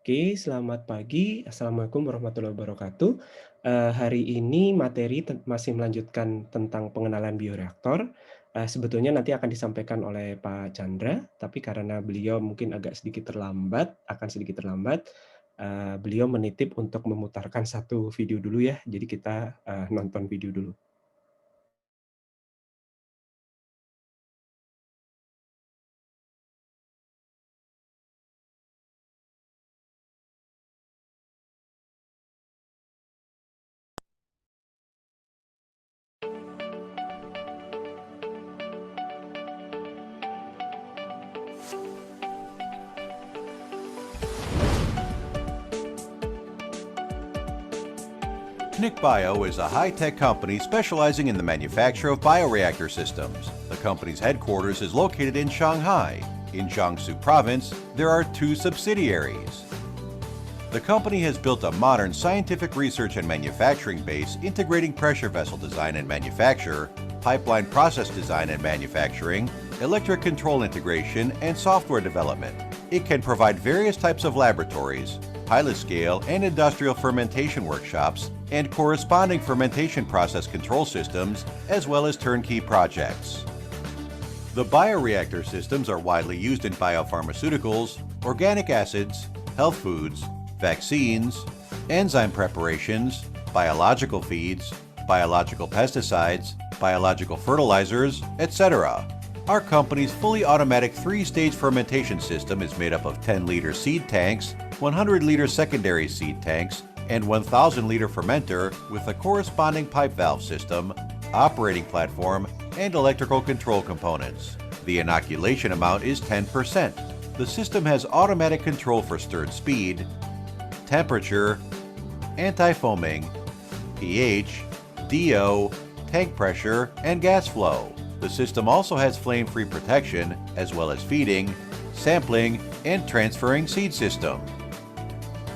Oke, selamat pagi. Assalamualaikum warahmatullahi wabarakatuh. Hari ini materi masih melanjutkan tentang pengenalan bioreaktor. Sebetulnya nanti akan disampaikan oleh Pak Chandra, tapi karena beliau mungkin agak sedikit terlambat, beliau menitip untuk memutarkan satu video dulu ya. Jadi kita nonton video dulu. PNIC is a high-tech company specializing in the manufacture of bioreactor systems. The company's headquarters is located in Shanghai. In Jiangsu Province, there are 2 subsidiaries. The company has built a modern scientific research and manufacturing base integrating pressure vessel design and manufacture, pipeline process design and manufacturing, electric control integration, and software development. It can provide various types of laboratories, pilot scale and industrial fermentation workshops, and corresponding fermentation process control systems, as well as turnkey projects. The bioreactor systems are widely used in biopharmaceuticals, organic acids, health foods, vaccines, enzyme preparations, biological feeds, biological pesticides, biological fertilizers, etc. Our company's fully automatic 3-stage fermentation system is made up of 10-liter seed tanks, 100-liter secondary seed tanks, and 1,000-liter fermenter with a corresponding pipe valve system, operating platform, and electrical control components. The inoculation amount is 10%. The system has automatic control for stirred speed, temperature, anti-foaming, pH, DO, tank pressure, and gas flow. The system also has flame-free protection, as well as feeding, sampling, and transferring seed system.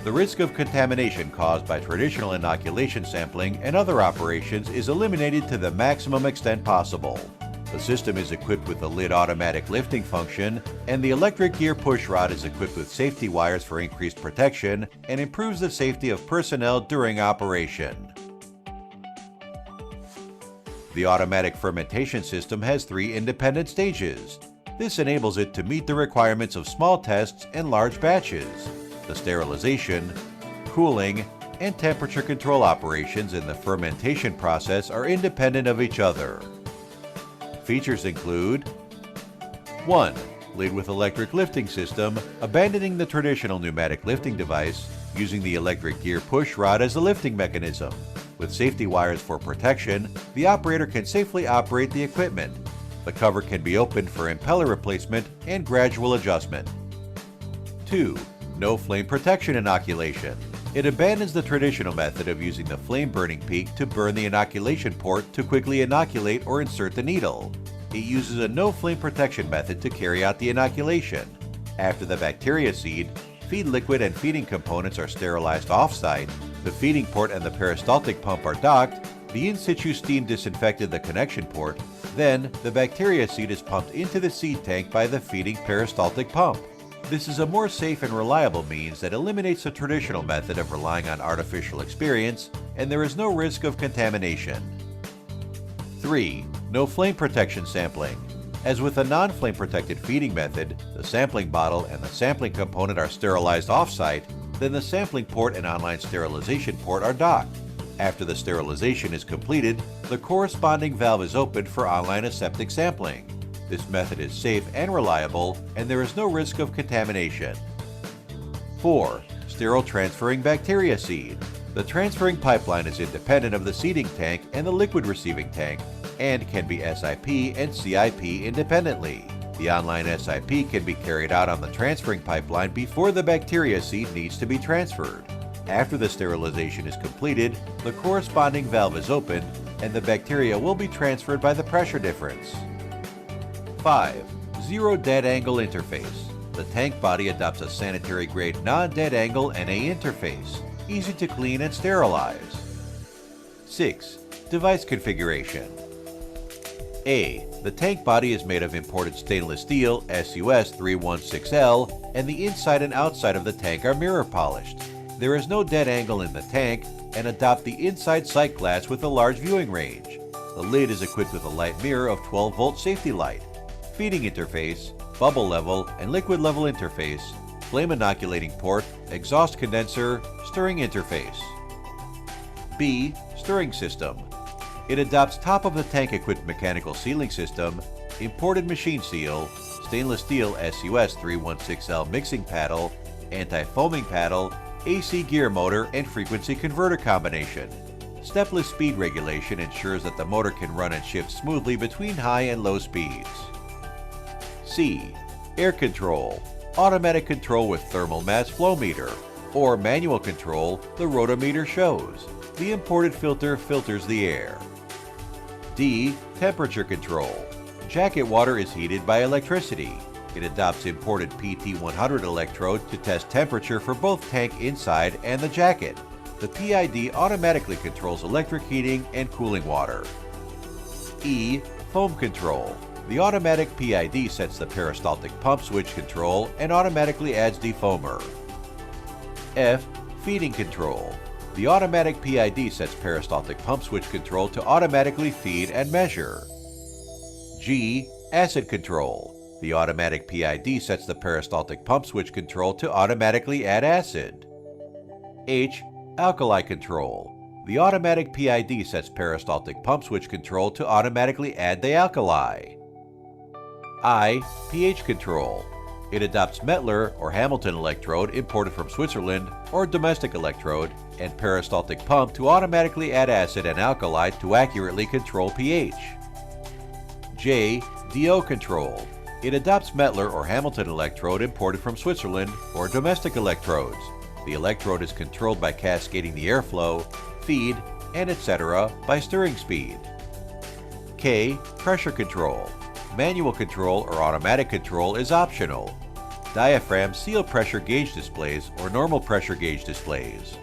The risk of contamination caused by traditional inoculation sampling and other operations is eliminated to the maximum extent possible. The system is equipped with the lid automatic lifting function, and the electric gear push rod is equipped with safety wires for increased protection and improves the safety of personnel during operation. The automatic fermentation system has 3 independent stages. This enables it to meet the requirements of small tests and large batches. The sterilization, cooling, and temperature control operations in the fermentation process are independent of each other. Features include 1. Lid with electric lifting system, abandoning the traditional pneumatic lifting device, using the electric gear push rod as a lifting mechanism. With safety wires for protection, the operator can safely operate the equipment. The cover can be opened for impeller replacement and gradual adjustment. 2. No flame protection inoculation. It abandons the traditional method of using the flame burning peak to burn the inoculation port to quickly inoculate or insert the needle. It uses a no flame protection method to carry out the inoculation. After the bacteria seed, feed liquid and feeding components are sterilized off-site, the feeding port and the peristaltic pump are docked, the in-situ steam disinfected the connection port, then the bacteria seed is pumped into the seed tank by the feeding peristaltic pump. This is a more safe and reliable means that eliminates the traditional method of relying on artificial experience, and there is no risk of contamination. 3. No flame protection sampling. As with a non-flame protected feeding method, the sampling bottle and the sampling component are sterilized off-site, then the sampling port and online sterilization port are docked. After the sterilization is completed, the corresponding valve is opened for online aseptic sampling. This method is safe and reliable, and there is no risk of contamination. 4. Sterile transferring bacteria seed. The transferring pipeline is independent of the seeding tank and the liquid receiving tank, and can be SIP and CIP independently. The online SIP can be carried out on the transferring pipeline before the bacteria seed needs to be transferred. After the sterilization is completed, the corresponding valve is opened, and the bacteria will be transferred by the pressure difference. 5. Zero dead angle interface. The tank body adopts a sanitary-grade non-dead angle NA interface, easy to clean and sterilize. 6. Device configuration. A. The The tank body is made of imported stainless steel SUS 316L, and the inside and outside of the tank are mirror polished. There is no dead angle in the tank, and adopt the inside sight glass with a large viewing range. The lid is equipped with a light mirror of 12-volt safety light, feeding interface, bubble level and liquid level interface, flame inoculating port, exhaust condenser, stirring interface. B. Stirring system. It adopts top of the tank equipped mechanical sealing system, imported machine seal, stainless steel SUS 316L mixing paddle, anti-foaming paddle, AC gear motor and frequency converter combination. Stepless speed regulation ensures that the motor can run and shift smoothly between high and low speeds. C. Air control. Automatic control with thermal mass flow meter, or manual control, the rotometer shows. The imported filter filters the air. D. Temperature control. Jacket water is heated by electricity. It adopts imported PT100 electrode to test temperature for both tank inside and the jacket. The PID automatically controls electric heating and cooling water. E. Foam control. The automatic PID sets the peristaltic pump switch control and automatically adds defoamer. F. Feeding control. The automatic PID sets peristaltic pump switch control to automatically feed and measure. G. Acid control. The automatic PID sets the peristaltic pump switch control to automatically add acid. H. Alkali control. The automatic PID sets peristaltic pump switch control to automatically add the alkali. I. pH control. It adopts Mettler or Hamilton electrode imported from Switzerland or domestic electrode and peristaltic pump to automatically add acid and alkali to accurately control pH. J. DO control. It adopts Mettler or Hamilton electrode imported from Switzerland or domestic electrodes. The electrode is controlled by cascading the airflow, feed, and etc. by stirring speed. K. Pressure control. Manual control or automatic control is optional. Diaphragm seal pressure gauge displays or normal pressure gauge displays.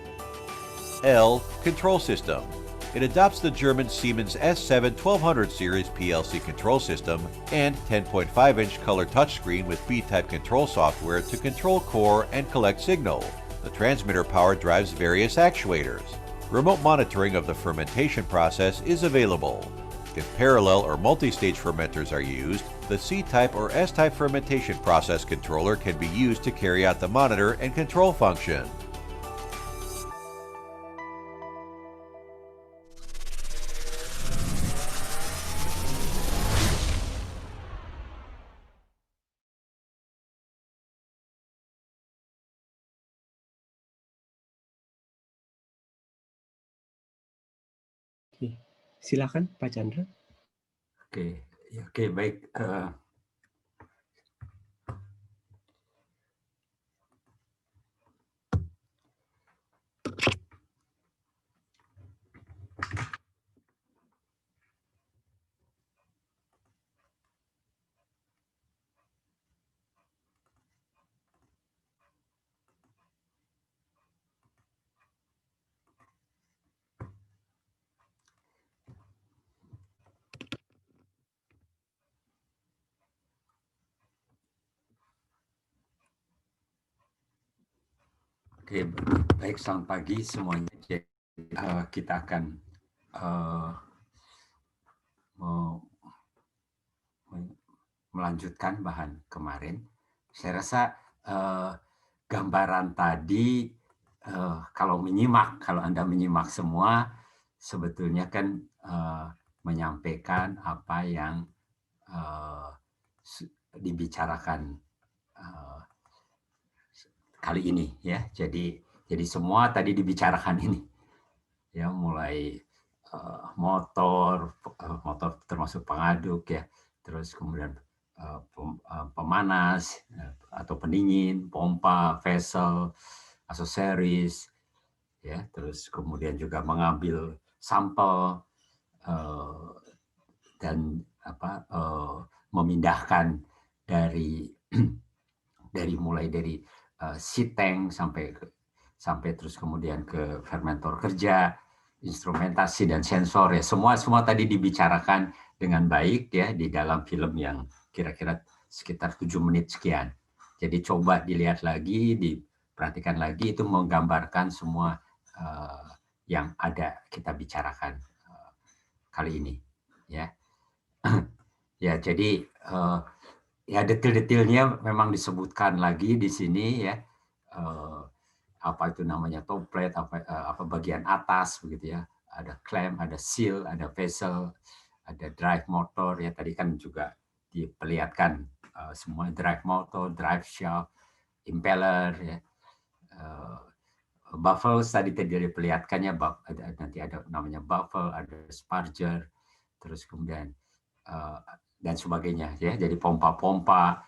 L. Control system. It adopts the German Siemens S7 1200 series PLC control system and 10.5-inch color touchscreen with B-type control software to control core and collect signal. The transmitter power drives various actuators. Remote monitoring of the fermentation process is available. If parallel or multi-stage fermenters are used, the C-type or S-type fermentation process controller can be used to carry out the monitor and control function. Oke, silakan Pak Chandra. Oke, oke, baik. Oke, baik, selamat pagi semuanya. Jadi, kita akan melanjutkan bahan kemarin. Saya rasa gambaran tadi, kalau Anda menyimak semua, sebetulnya kan menyampaikan apa yang dibicarakan kali ini, ya. Jadi semua tadi dibicarakan ini, ya, mulai motor termasuk pengaduk, ya, terus kemudian pemanas atau pendingin, pompa, vessel, aksesoris, ya, terus kemudian juga mengambil sampel dan memindahkan dari mulai dari seed tank sampai terus kemudian ke fermentor kerja, instrumentasi dan sensor ya, semua tadi dibicarakan dengan baik ya di dalam film yang kira-kira sekitar 7 menit sekian. Jadi coba dilihat lagi, diperhatikan lagi, itu menggambarkan semua yang ada kita bicarakan kali ini ya. Ya, jadi ya detil-detilnya memang disebutkan lagi di sini ya. Apa itu namanya top plate, apa bagian atas begitu ya. Ada clamp, ada seal, ada vessel, ada drive motor ya, tadi kan juga diperlihatkan semua drive motor, drive shaft, impeller ya. Baffles tadi diperlihatkannya, nanti ada namanya baffle, ada sparger, terus kemudian dan sebagainya ya. Jadi pompa-pompa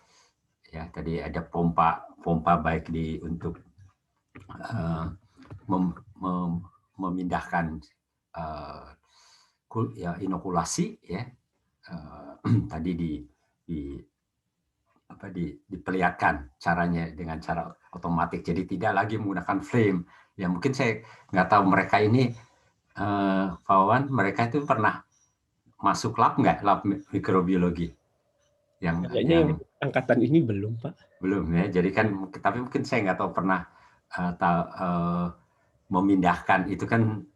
ya, tadi ada pompa baik untuk memindahkan ya, inokulasi ya. Tadi diperlihatkan caranya dengan cara otomatis, jadi tidak lagi menggunakan flame ya. Mungkin saya nggak tahu mereka ini Pak Wawan, mereka itu pernah masuk lab nggak, lab mikrobiologi Kayaknya yang angkatan ini belum, Pak. Belum ya, jadi kan, tapi mungkin saya nggak tahu pernah memindahkan itu kan,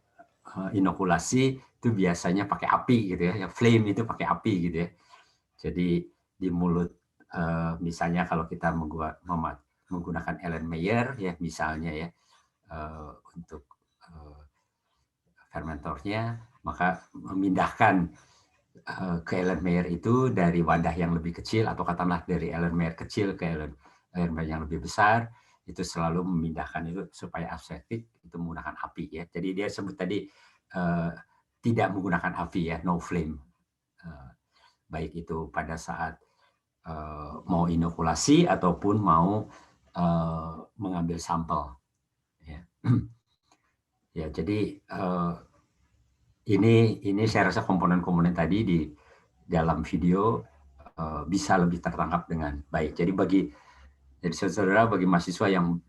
inokulasi itu biasanya pakai api gitu ya, flame itu pakai api gitu ya. Jadi di mulut misalnya kalau kita menggunakan Erlenmeyer ya misalnya ya, untuk fermentornya, maka memindahkan ke Erlenmeyer itu dari wadah yang lebih kecil, atau katakanlah dari Erlenmeyer kecil ke Erlenmeyer yang lebih besar, itu selalu memindahkan itu supaya aseptik itu menggunakan api ya. Jadi dia sebut tadi tidak menggunakan api ya, no flame. Baik itu pada saat mau inokulasi ataupun mau mengambil sampel ya. Ya, jadi ini saya rasa komponen-komponen tadi di dalam video bisa lebih tertangkap dengan baik. Jadi saudara, bagi mahasiswa yang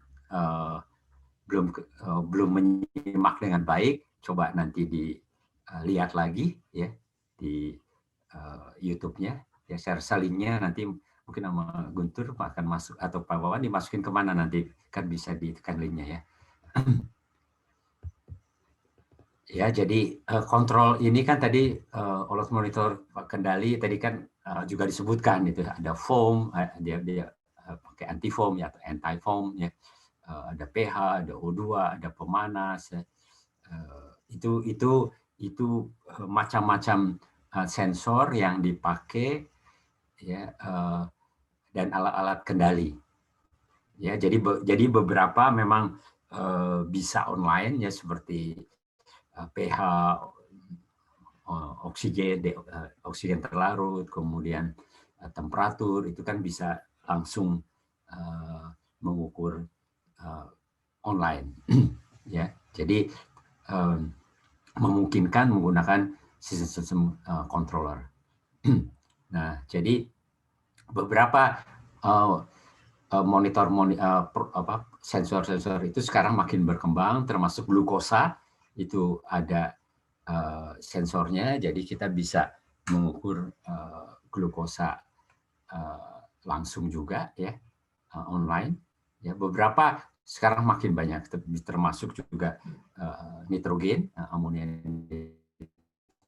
belum menyimak dengan baik, coba nanti dilihat lagi ya di YouTube-nya. Ya, saya rasa linknya nanti mungkin sama Guntur akan masuk, atau Pak Wawan dimasukin kemana nanti, kan bisa ditekan linknya ya. Ya, jadi kontrol ini kan tadi alat monitor kendali tadi kan juga disebutkan itu ada foam, dia pakai anti foam ya, atau anti foam ya, ada pH, ada O2, ada pemanas ya. Itu macam-macam sensor yang dipakai ya, dan alat-alat kendali ya. Jadi beberapa memang bisa online ya, seperti pH, oksigen terlarut, kemudian temperatur, itu kan bisa langsung mengukur online ya. Jadi memungkinkan menggunakan sistem controller. Nah, jadi beberapa sensor-sensor itu sekarang makin berkembang, termasuk glukosa. Itu ada sensornya, jadi kita bisa mengukur glukosa langsung juga ya, online ya. Beberapa sekarang makin banyak, termasuk juga nitrogen, amonia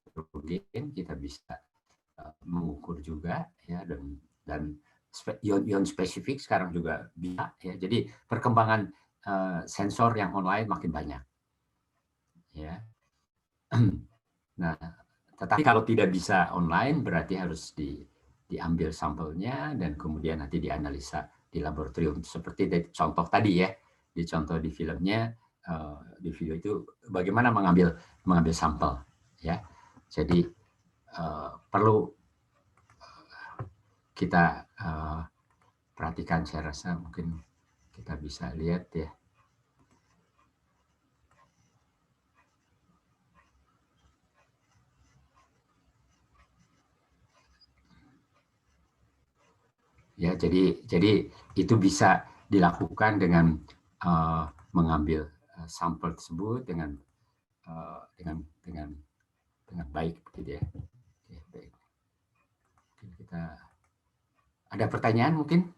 nitrogen kita bisa mengukur juga ya, dan ion spesifik sekarang juga bisa ya. Jadi perkembangan sensor yang online makin banyak ya. Nah, tetapi kalau tidak bisa online, berarti harus diambil sampelnya dan kemudian nanti dianalisa di laboratorium, seperti contoh tadi ya, di contoh di filmnya, di video itu bagaimana mengambil sampel ya. Jadi perlu kita perhatikan, saya rasa mungkin kita bisa lihat ya. Ya, jadi itu bisa dilakukan dengan mengambil sampel tersebut dengan dengan baik, begitu ya. Oke, baik. Kita ada pertanyaan mungkin?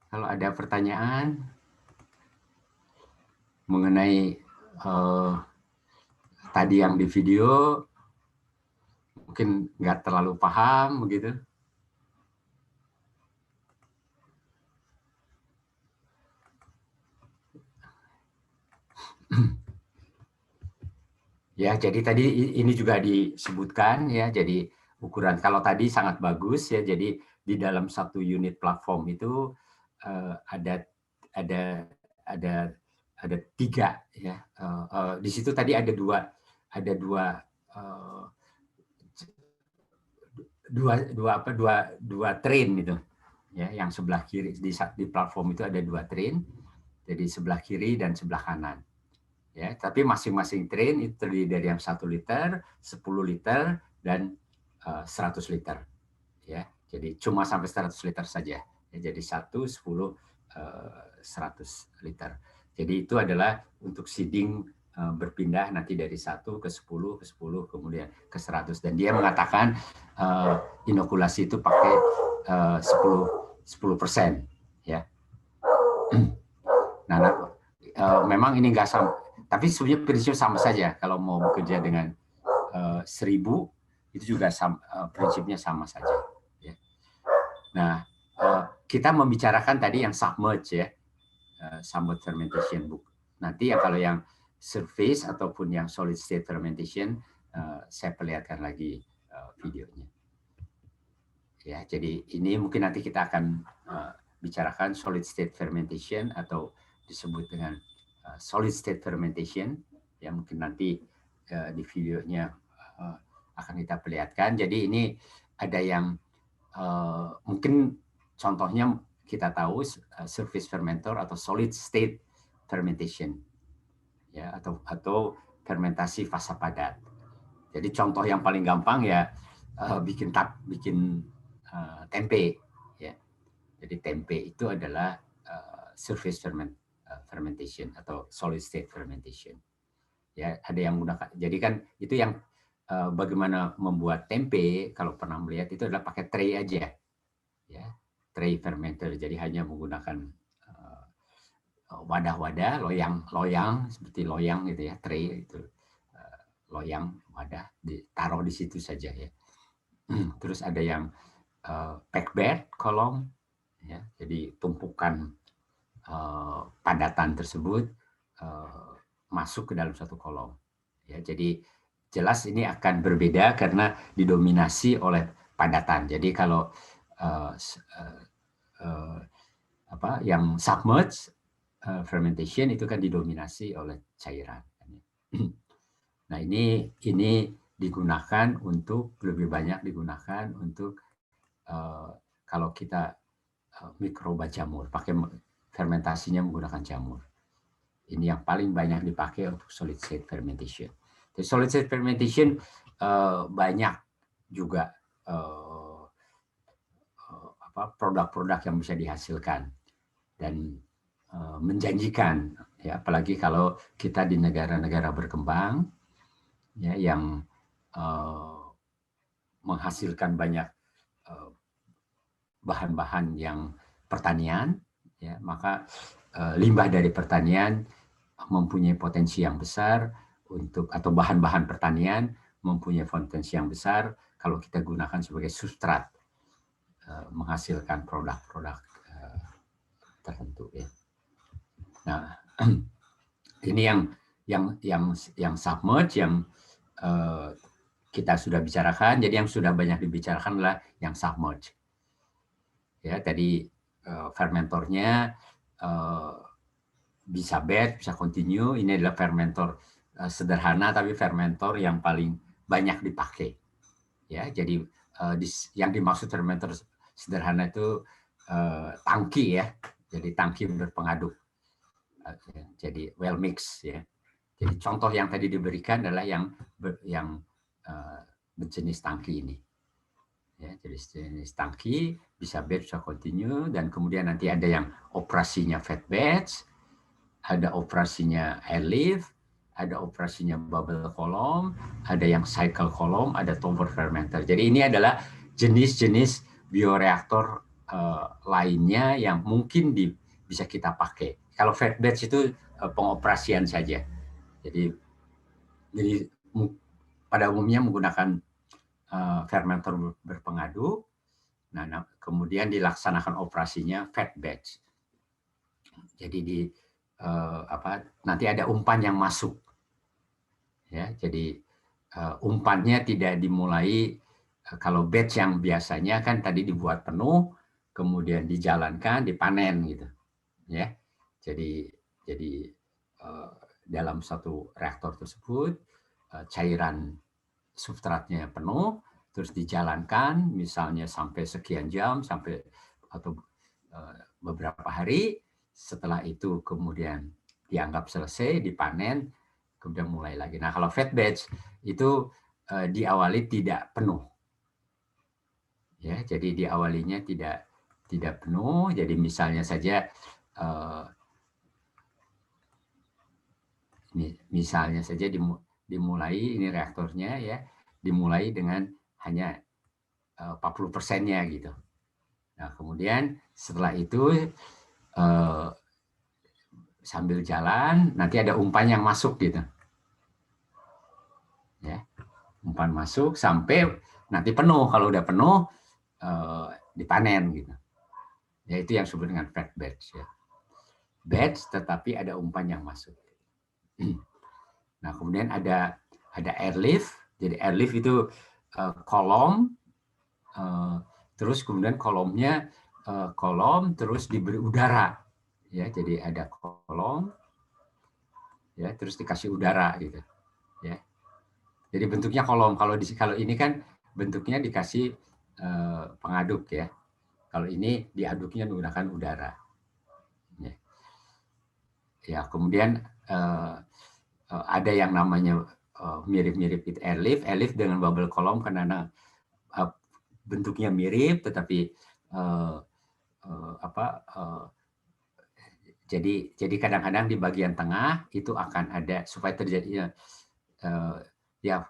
Kalau ada pertanyaan mengenai tadi yang di video, mungkin nggak terlalu paham begitu. Ya, jadi tadi ini juga disebutkan ya, jadi ukuran kalau tadi sangat bagus ya, jadi di dalam satu unit platform itu ada 3 ya. Di situ tadi ada dua train itu ya, yang sebelah kiri di platform itu ada 2 train, jadi sebelah kiri dan sebelah kanan. Ya, tapi masing-masing train itu terdiri dari yang 1 liter, 10 liter, dan 100 liter. Ya, jadi cuma sampai 100 liter saja. Ya, jadi 1, 10, 100 liter. Jadi itu adalah untuk seeding berpindah nanti dari 1 ke 10, ke 10, kemudian ke 100. Dan dia mengatakan inokulasi itu pakai 10%. Ya. Nah, memang ini nggak sama. Tapi sebenarnya prinsip sama saja. Kalau mau bekerja dengan 1000, itu juga prinsipnya sama saja. Ya. Nah, kita membicarakan tadi yang submerge ya, submerge fermentation. Nanti ya kalau yang surface ataupun yang solid state fermentation, saya perlihatkan lagi videonya. Ya, jadi ini mungkin nanti kita akan bicarakan solid state fermentation atau disebut dengan solid state fermentation, ya mungkin nanti di videonya akan kita perlihatkan. Jadi ini ada yang mungkin contohnya kita tahu surface fermentor atau solid state fermentation, ya atau fermentasi fasa padat. Jadi contoh yang paling gampang ya bikin tempe, ya. Jadi tempe itu adalah surface fermentation atau solid state fermentation. Ya, ada yang menggunakan. Jadi kan itu yang bagaimana membuat tempe, kalau pernah melihat itu adalah pakai tray aja. Ya, tray fermenter. Jadi hanya menggunakan wadah-wadah, loyang seperti loyang gitu ya, tray itu loyang wadah ditaruh di situ saja ya. Terus ada yang pack bed kolom, ya, jadi tumpukan padatan tersebut masuk ke dalam satu kolom. Ya, jadi jelas ini akan berbeda karena didominasi oleh padatan. Jadi kalau yang submerged fermentation itu kan didominasi oleh cairan. Nah, ini digunakan untuk lebih banyak digunakan untuk kalau kita mikroba jamur, pakai fermentasinya menggunakan jamur. Ini yang paling banyak dipakai untuk solid state fermentation. Jadi solid state fermentation banyak juga produk-produk yang bisa dihasilkan dan menjanjikan, ya, apalagi kalau kita di negara-negara berkembang, ya, yang menghasilkan banyak bahan-bahan yang pertanian, ya, maka limbah dari pertanian mempunyai potensi yang besar untuk, atau bahan-bahan pertanian mempunyai potensi yang besar kalau kita gunakan sebagai substrat menghasilkan produk-produk tertentu, ya. Nah, ini yang submerge yang kita sudah bicarakan. Jadi yang sudah banyak dibicarakan adalah yang submerge. Ya, tadi fermentornya bisa bed, bisa continue. Ini adalah fermentor sederhana, tapi fermentor yang paling banyak dipakai. Ya, jadi yang dimaksud fermentor sederhana itu tangki, ya. Jadi tangki berpengaduk. Jadi well mix, ya. Jadi contoh yang tadi diberikan adalah yang berjenis tangki ini. Ya, jadi jenis tangki bisa batch, bisa continue, dan kemudian nanti ada yang operasinya fed batch, ada operasinya airlift, ada operasinya bubble column, ada yang cycle column, ada Tauber fermenter. Jadi ini adalah jenis-jenis bioreaktor lainnya yang mungkin bisa kita pakai. Kalau fed batch itu pengoperasian saja. Jadi pada umumnya menggunakan fermenter berpengaduk. Nah, kemudian dilaksanakan operasinya fed batch. Jadi nanti ada umpan yang masuk. Ya, jadi umpannya tidak dimulai kalau batch yang biasanya kan tadi dibuat penuh, kemudian dijalankan, dipanen gitu. Ya, jadi dalam satu reaktor tersebut cairan substratnya penuh, terus dijalankan, misalnya sampai sekian jam, atau beberapa hari. Setelah itu kemudian dianggap selesai, dipanen, kemudian mulai lagi. Nah, kalau fed batch itu diawali tidak penuh, ya. Jadi diawalinya tidak penuh. Jadi misalnya saja dimulai ini reaktornya, ya, dimulai dengan hanya 40%-nya gitu. Nah, kemudian setelah itu sambil jalan nanti ada umpan yang masuk gitu. Ya, umpan masuk sampai nanti penuh. Kalau udah penuh dipanen gitu. Ya, itu yang disebut dengan fed batch, ya. Batch tetapi ada umpan yang masuk. Nah, kemudian ada airlift. Jadi airlift itu kolom, terus kemudian kolomnya kolom terus diberi udara, ya. Jadi ada kolom, ya, terus dikasih udara gitu, ya. Jadi bentuknya kolom. Kalau ini kan bentuknya dikasih pengaduk, ya. Kalau ini diaduknya menggunakan udara, ya. Ya, kemudian ada yang namanya mirip-mirip itu airlift dengan bubble column karena bentuknya mirip, tetapi jadi kadang-kadang di bagian tengah itu akan ada supaya terjadi ya.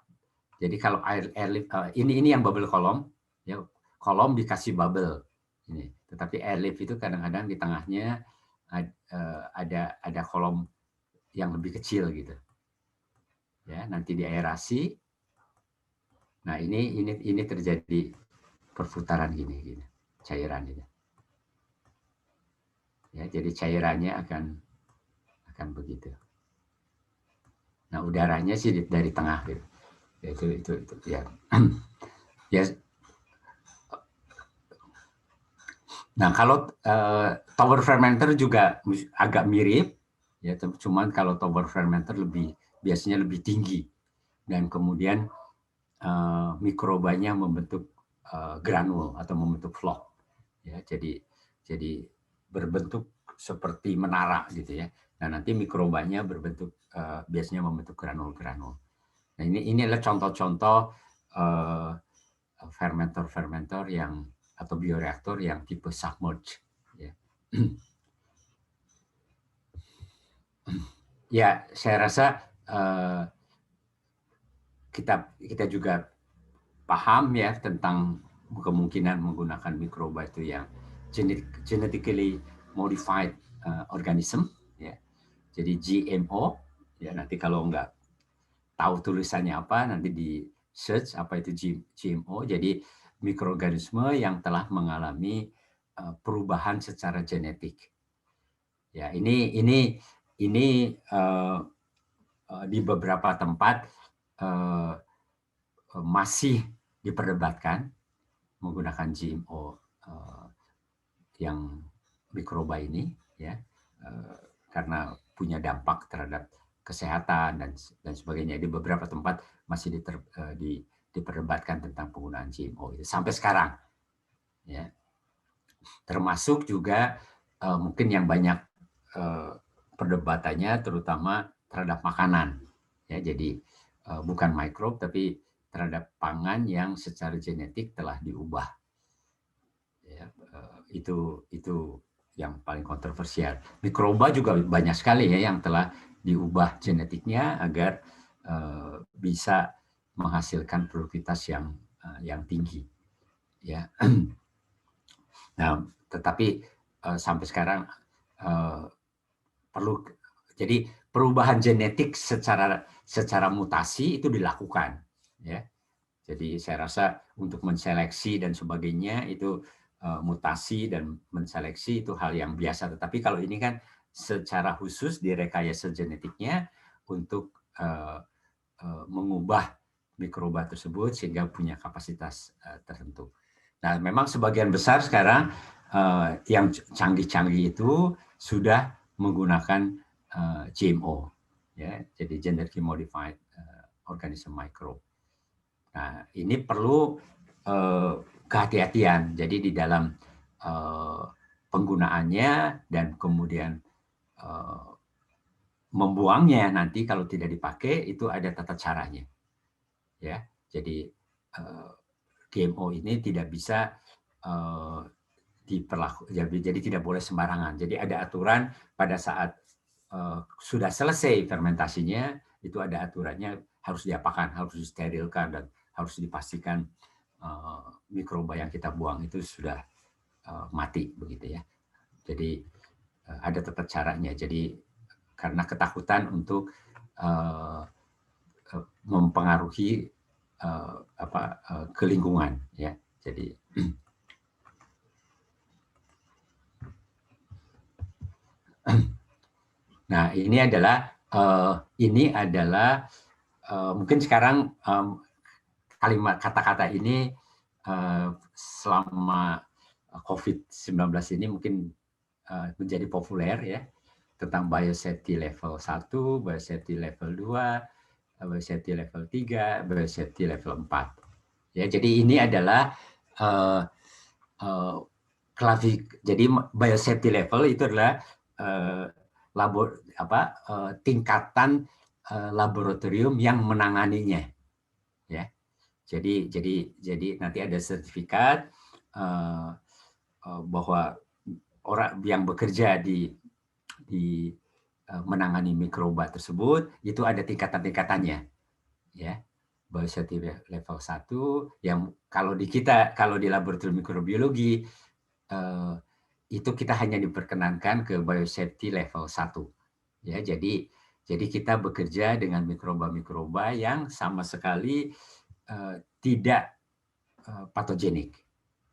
Jadi kalau airlift ini yang bubble column, ya, kolom dikasih bubble ini, tetapi airlift itu kadang-kadang di tengahnya ada kolom yang lebih kecil gitu, ya. Nanti diaerasi. Nah, ini terjadi perputaran gini cairan gitu, ya. Jadi cairannya akan begitu. Nah, udaranya sih dari tengah gitu. Ya, itu ya. Ya. Nah, kalau Tauber fermenter juga agak mirip, ya, cuman kalau Tauber fermenter biasanya lebih tinggi, dan kemudian mikrobanya membentuk granul atau membentuk flock, ya. Jadi berbentuk seperti menara gitu, ya. Nah, nanti mikrobanya berbentuk biasanya membentuk granul-granul. Nah, ini adalah contoh-contoh fermenter yang atau bioreaktor yang tipe submerged, ya. Ya, saya rasa kita juga paham, ya, tentang kemungkinan menggunakan mikroba itu yang genetically modified organism, ya. Jadi GMO, ya. Nanti kalau nggak tahu tulisannya apa, nanti di search apa itu GMO. Jadi mikroorganisme yang telah mengalami perubahan secara genetik. Ya, ini di beberapa tempat masih diperdebatkan menggunakan GMO yang mikroba ini, ya, karena punya dampak terhadap kesehatan dan sebagainya. Di beberapa tempat masih diperdebatkan tentang penggunaan GMO itu sampai sekarang, ya. Termasuk juga mungkin yang banyak perdebatannya terutama terhadap makanan, ya. Jadi bukan mikrob tapi terhadap pangan yang secara genetik telah diubah, ya. Itu yang paling kontroversial. Mikroba juga banyak sekali, ya, yang telah diubah genetiknya agar bisa menghasilkan produktivitas yang tinggi, ya. Nah, tetapi sampai sekarang perlu, jadi perubahan genetik secara mutasi itu dilakukan, ya. Jadi saya rasa untuk menseleksi dan sebagainya itu mutasi dan menseleksi itu hal yang biasa. Tetapi kalau ini kan secara khusus direkayasa genetiknya untuk mengubah mikroba tersebut sehingga punya kapasitas tertentu. Nah, memang sebagian besar sekarang yang canggih-canggih itu sudah menggunakan GMO, ya, jadi genetically modified organism microbe. Nah, ini perlu kehati-hatian. Jadi di dalam penggunaannya dan kemudian membuangnya nanti kalau tidak dipakai itu ada tata caranya, ya. Jadi GMO ini tidak bisa jadi tidak boleh sembarangan. Jadi ada aturan pada saat sudah selesai fermentasinya, itu ada aturannya, harus diapakan, harus disterilkan, dan harus dipastikan mikroba yang kita buang itu sudah mati, begitu ya. Jadi ada tata caranya. Jadi karena ketakutan untuk mempengaruhi ke lingkungan, ya. Jadi nah, ini adalah mungkin sekarang kalimat kata-kata ini selama COVID-19 ini mungkin menjadi populer, ya, tentang biosafety level 1, biosafety level 2, biosafety level 3, biosafety level 4. Ya, jadi ini adalah jadi biosafety level itu adalah tingkatan laboratorium yang menanganinya, ya. Jadi nanti ada sertifikat bahwa orang yang bekerja di menangani mikroba tersebut itu ada tingkatan-tingkatannya, ya. Biosafety level 1 yang kalau di laboratorium mikrobiologi itu kita hanya diperkenankan ke biosafety level 1. Ya, jadi kita bekerja dengan mikroba-mikroba yang sama sekali tidak patogenik,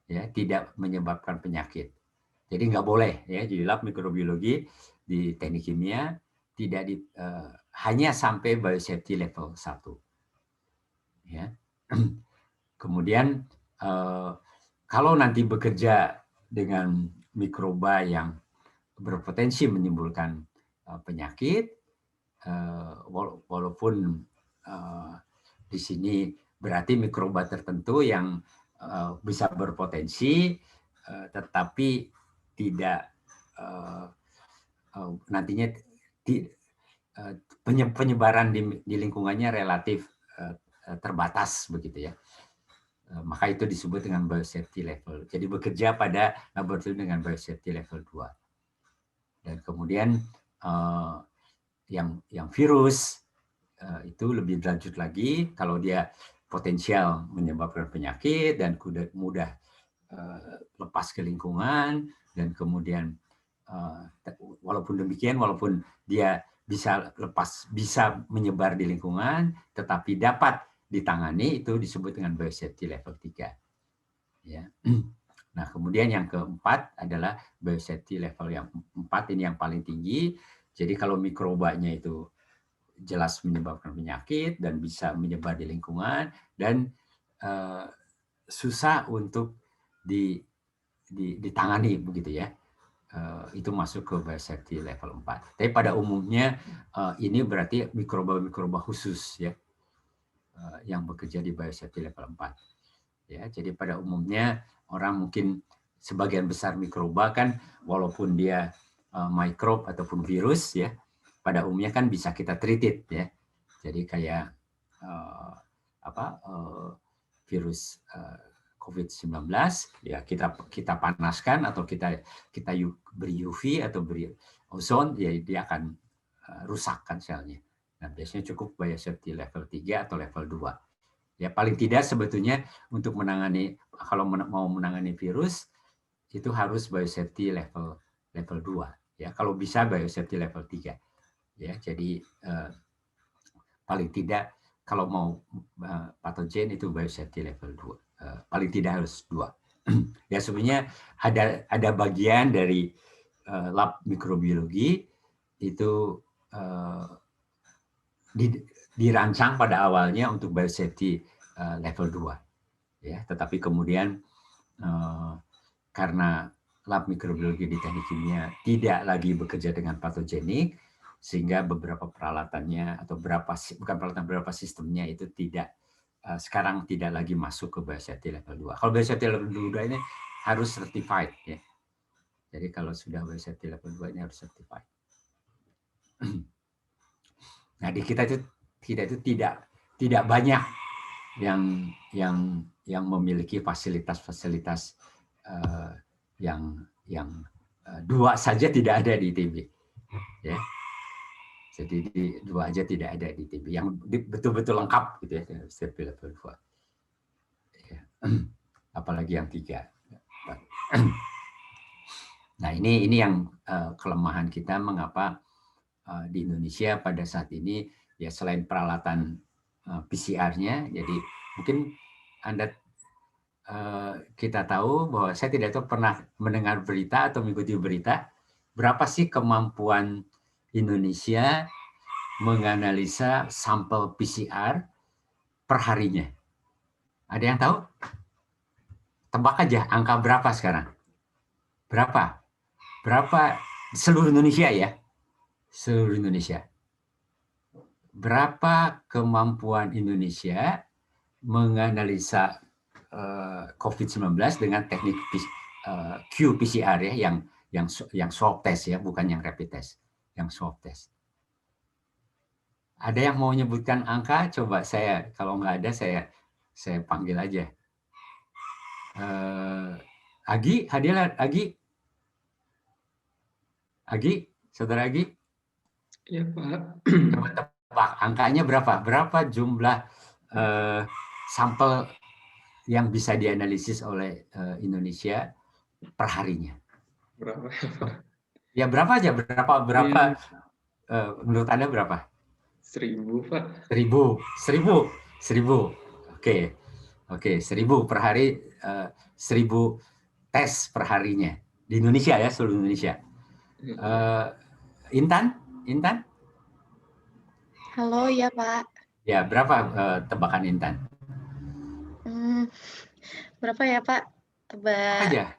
ya, tidak menyebabkan penyakit. Jadi nggak boleh, ya, di lab mikrobiologi, di teknik kimia tidak hanya sampai biosafety level 1. Ya. Kemudian kalau nanti bekerja dengan mikroba yang berpotensi menimbulkan penyakit, walaupun di sini berarti mikroba tertentu yang bisa berpotensi, tetapi tidak nantinya penyebaran di lingkungannya relatif terbatas, begitu ya. Maka itu disebut dengan biosafety level. Jadi bekerja pada laboratorium dengan biosafety level 2. Dan kemudian yang virus itu lebih lanjut lagi, kalau dia potensial menyebabkan penyakit dan mudah lepas ke lingkungan, dan kemudian walaupun demikian, walaupun dia bisa menyebar di lingkungan, tetapi dapat ditangani, itu disebut dengan biosafety level 3. Ya. Nah, kemudian yang keempat adalah biosafety level yang 4, ini yang paling tinggi. Jadi kalau mikrobanya itu jelas menyebabkan penyakit dan bisa menyebar di lingkungan dan susah untuk ditangani, begitu ya. Itu masuk ke biosafety level 4. Tapi pada umumnya ini berarti mikroba-mikroba khusus, ya, yang bekerja di biosafety level 4. Ya, jadi pada umumnya orang mungkin sebagian besar mikroba kan, walaupun dia mikrob ataupun virus, ya, pada umumnya kan bisa kita treated, ya. Jadi kayak virus COVID-19, ya, kita panaskan atau kita beri UV atau beri ozon, ya, dia akan rusak kan selnya. Nah, biasanya cukup biosafety level 3 atau level 2. Ya, paling tidak sebetulnya untuk menangani, kalau mau menangani virus itu harus biosafety level 2. Ya, kalau bisa biosafety level 3. Ya, jadi paling tidak kalau mau patogen itu biosafety level 2. Paling tidak harus 2. Ya, sebenarnya ada bagian dari lab mikrobiologi itu dirancang pada awalnya untuk biosafety level 2. Ya, tetapi kemudian karena lab mikrobiologi di teknik kimia tidak lagi bekerja dengan patogenik, sehingga beberapa peralatannya atau beberapa sistemnya itu sekarang tidak lagi masuk ke biosafety level 2. Kalau biosafety level 2 ini harus certified ya. Jadi kalau sudah biosafety level 2 ini harus certified. Nah, di kita itu tidak banyak yang memiliki fasilitas-fasilitas yang 2 saja tidak ada di ITB. Ya. Jadi 2 aja tidak ada di ITB. Yang betul-betul lengkap gitu ya, biosafety level 2. Ya. Apalagi yang 3. Nah, ini yang kelemahan kita, mengapa di Indonesia pada saat ini ya selain peralatan PCR-nya, jadi mungkin Anda kita tahu bahwa saya tidak tahu pernah mendengar berita atau mengikuti berita berapa sih kemampuan Indonesia menganalisa sampel PCR per harinya. Ada yang tahu? Tebak aja angka berapa sekarang? Berapa? Berapa seluruh Indonesia ya? Seluruh Indonesia. Berapa kemampuan Indonesia menganalisa COVID-19 dengan teknik qPCR ya, yang swab test ya, bukan yang rapid test, yang swab test. Ada yang mau menyebutkan angka? Coba kalau nggak ada saya panggil aja. Agi, hadirlah Agi. Agi, saudara Agi. Ya, Pak. Coba tebak angkanya berapa? Berapa jumlah sampel yang bisa dianalisis oleh Indonesia per harinya? Berapa ya, Pak? Ya berapa aja? Berapa? Ya, Menurut Anda berapa? 1000, Pak. 1000. Oke, 1000 per hari, 1000 tes per harinya di Indonesia ya, seluruh Indonesia. Intan? Halo, ya Pak. Ya, berapa tebakan Intan? Berapa ya Pak? Tebak Apa aja?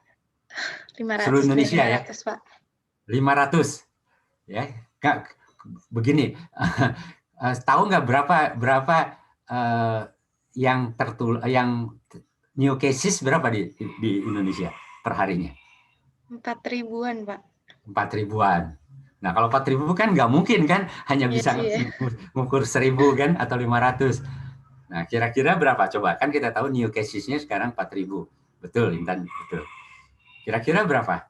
500 Seluruh Indonesia 500, ya? Pak. 500. Ya, Kak, begini. Tahu nggak berapa yang new cases berapa di Indonesia per harinya? 4.000-an, Pak. 4.000-an. Nah, kalau 4.000 kan nggak mungkin kan, hanya bisa ngukur 1.000 kan, atau 500. Nah, kira-kira berapa? Coba, kan kita tahu new cases-nya sekarang 4.000. Betul, Intan, betul. Kira-kira berapa?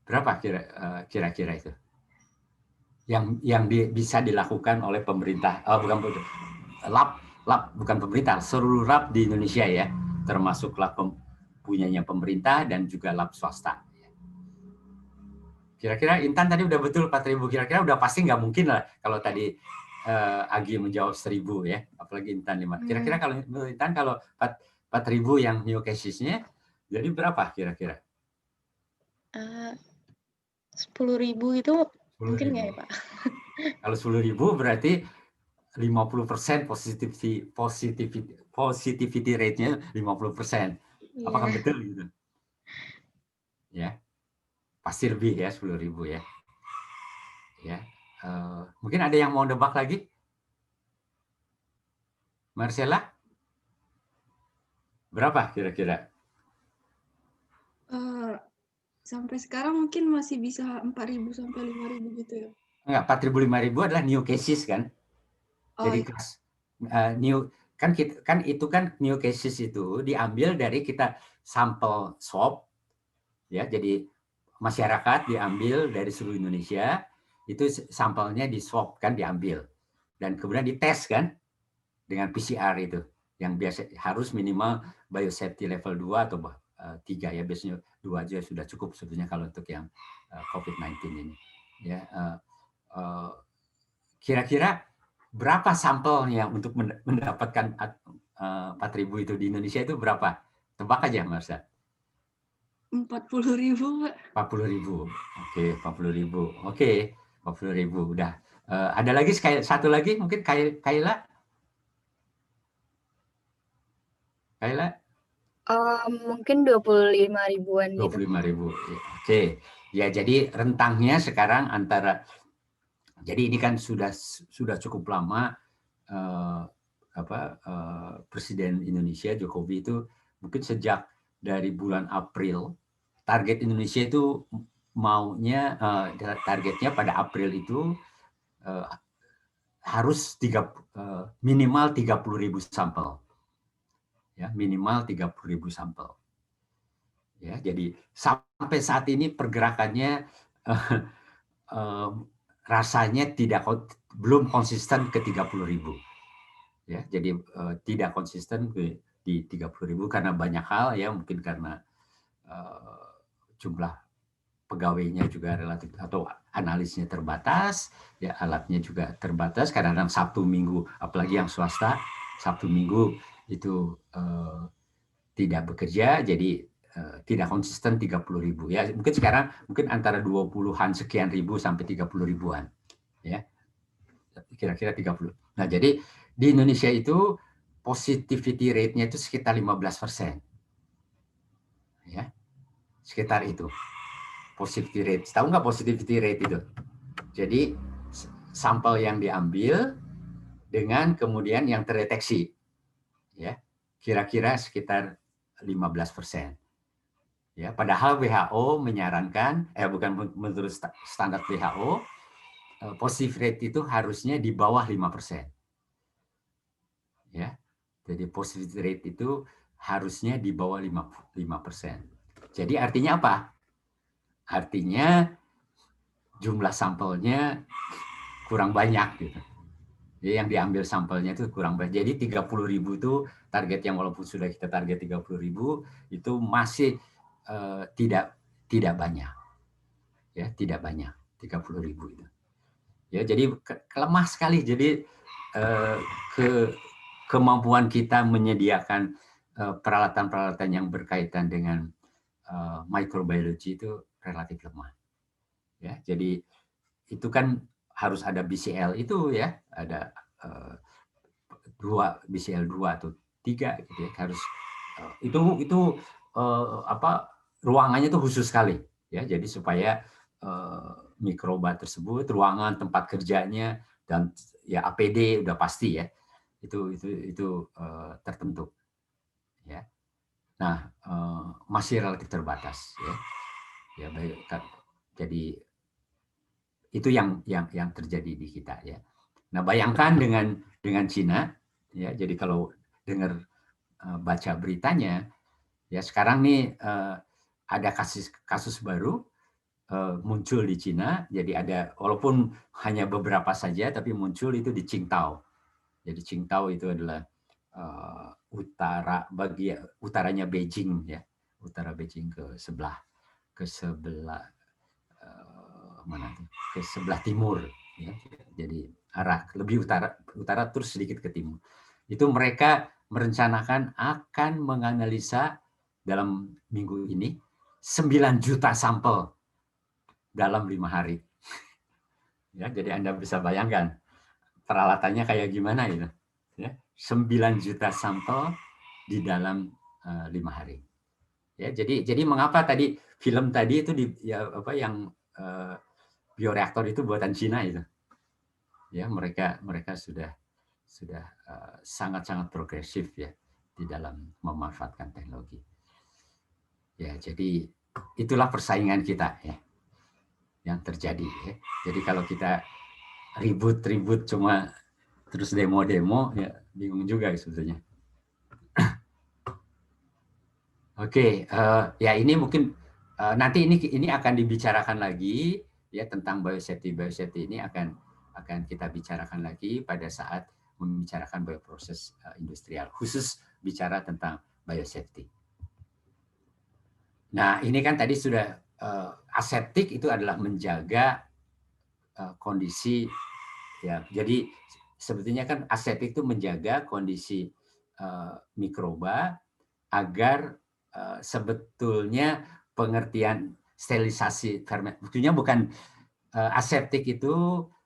Berapa kira-kira itu? Yang bisa dilakukan oleh pemerintah, lab bukan pemerintah, seluruh lab di Indonesia ya, termasuk lab punyanya pemerintah dan juga lab swasta. Kira-kira Intan tadi udah betul 4.000, kira-kira udah pasti nggak mungkin lah kalau tadi Agi menjawab 1.000 ya, apalagi Intan 5. Kira-kira kalau Intan kalau 4.000 yang new cases-nya, jadi berapa kira-kira? 10.000 itu 10.000 mungkin nggak ya Pak? Kalau 10.000 berarti 50% positivity rate-nya 50%. Apakah betul gitu? Ya, pasti lebih ya 10.000 ya. Ya, mungkin ada yang mau nebak lagi? Marcella? Berapa kira-kira? Sampai sekarang mungkin masih bisa 4.000 sampai 5.000 gitu ya? Enggak, 4.000 5.000 adalah new cases kan? Jadi itu kan new cases itu diambil dari kita sampel swab ya, jadi masyarakat diambil dari seluruh Indonesia, itu sampelnya di swab kan, diambil dan kemudian dites kan dengan PCR itu, yang biasa harus minimal biosafety level 2 atau 3 ya, biasanya 2 aja sudah cukup sebetulnya kalau untuk yang COVID-19 ini. Ya, kira-kira berapa sampelnya untuk mendapatkan 4.000 itu di Indonesia itu berapa? Tebak aja, Mas. 40.000, Pak. 40.000. Oke, 40.000. Oke, 40.000 udah. Ada lagi satu lagi mungkin Kayla? Kayla? Mungkin 25 ribuan gitu. 25.000. Oke. Ya, jadi rentangnya sekarang antara, jadi ini kan sudah cukup lama Presiden Indonesia Jokowi itu mungkin sejak dari bulan April, target Indonesia itu maunya targetnya pada April itu harus minimal 30.000 sampel. Ya, minimal 30.000 sampel. Ya, jadi sampai saat ini pergerakannya rasanya belum konsisten ke 30.000. Ya, jadi tidak konsisten di 30.000 karena banyak hal ya, mungkin karena jumlah pegawainya juga relatif atau analisnya terbatas, ya alatnya juga terbatas, kadang-kadang Sabtu Minggu, apalagi yang swasta Sabtu Minggu itu tidak bekerja, jadi tidak konsisten 30.000 ya. Mungkin sekarang mungkin antara 20-an sekian ribu sampai 30.000-an ya. Kira-kira 30. Nah, jadi di Indonesia itu positivity rate-nya itu sekitar 15%. Ya. Sekitar itu. Positivity rate. Tahu nggak positivity rate itu? Jadi sampel yang diambil dengan kemudian yang terdeteksi. Ya. Kira-kira sekitar 15%. Ya, padahal WHO menyarankan, bukan menurut standar WHO, positive rate itu harusnya di bawah 5%. Ya, jadi positive rate itu harusnya di bawah 5%. Jadi artinya apa? Artinya jumlah sampelnya kurang banyak gitu. Jadi yang diambil sampelnya itu kurang banyak. Jadi 30.000 itu target yang walaupun sudah kita target 30.000 itu masih tidak banyak. Ya, tidak banyak 30.000 itu. Ya, jadi lemah sekali. Jadi kemampuan kita menyediakan peralatan-peralatan yang berkaitan dengan microbiology itu relatif lemah. Ya, jadi itu kan harus ada BCL itu ya, ada 2 BCL 2 atau 3 gitu ya, harus itu ruangannya itu khusus sekali ya, jadi supaya mikroba tersebut, ruangan tempat kerjanya dan ya APD udah pasti ya, itu tertentu ya. Nah, masih relatif terbatas ya baik, jadi itu yang terjadi di kita ya. Nah, bayangkan dengan Cina ya, jadi kalau dengar baca beritanya ya, sekarang nih ada kasus baru muncul di Cina. Jadi ada, walaupun hanya beberapa saja, tapi muncul itu di Qingdao. Jadi Qingdao itu adalah utaranya Beijing ya, utara Beijing ke sebelah mana tuh? Ke sebelah timur ya. Jadi arah lebih utara terus sedikit ke timur. Itu mereka merencanakan akan menganalisa dalam minggu ini 9 juta sampel dalam 5 hari. Ya, jadi Anda bisa bayangkan peralatannya kayak gimana itu. Ya, 9 juta sampel di dalam 5 hari. Ya, jadi mengapa tadi film tadi itu yang bioreaktor itu buatan Cina itu. Ya, mereka sudah sangat-sangat progresif ya di dalam memanfaatkan teknologi. Ya, jadi itulah persaingan kita ya yang terjadi ya. Jadi kalau kita ribut cuma terus demo ya bingung juga sebetulnya. Oke, ya ini mungkin nanti ini akan dibicarakan lagi ya tentang biosafety. Biosafety ini akan kita bicarakan lagi pada saat membicarakan bioproses industrial, khusus bicara tentang biosafety. Nah, ini kan tadi sudah aseptik itu adalah menjaga kondisi ya. Jadi sebetulnya kan aseptik itu menjaga kondisi mikroba agar sebetulnya pengertian sterilisasi ferment, maksudnya bukan aseptik itu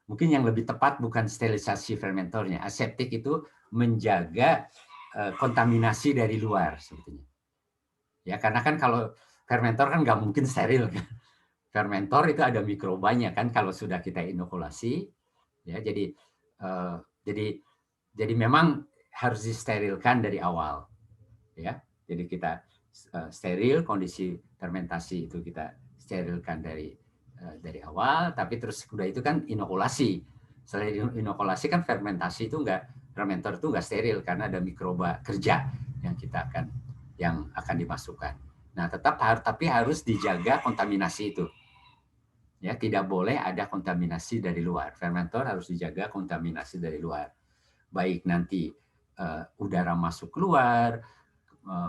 mungkin yang lebih tepat bukan sterilisasi fermentornya. Aseptik itu menjaga kontaminasi dari luar sebetulnya. Ya, karena kan kalau fermentor kan nggak mungkin steril kan. Fermentor itu ada mikrobanya kan kalau sudah kita inokulasi. Ya, jadi memang harus disterilkan dari awal. Ya, jadi kita steril, kondisi fermentasi itu kita sterilkan dari awal, tapi terus udah itu kan inokulasi. Setelah inokulasi kan fermentasi itu fermentor itu nggak steril karena ada mikroba kerja yang akan dimasukkan. Nah, tapi harus dijaga kontaminasi itu. Ya, tidak boleh ada kontaminasi dari luar. Fermentor harus dijaga kontaminasi dari luar. Baik nanti udara masuk keluar,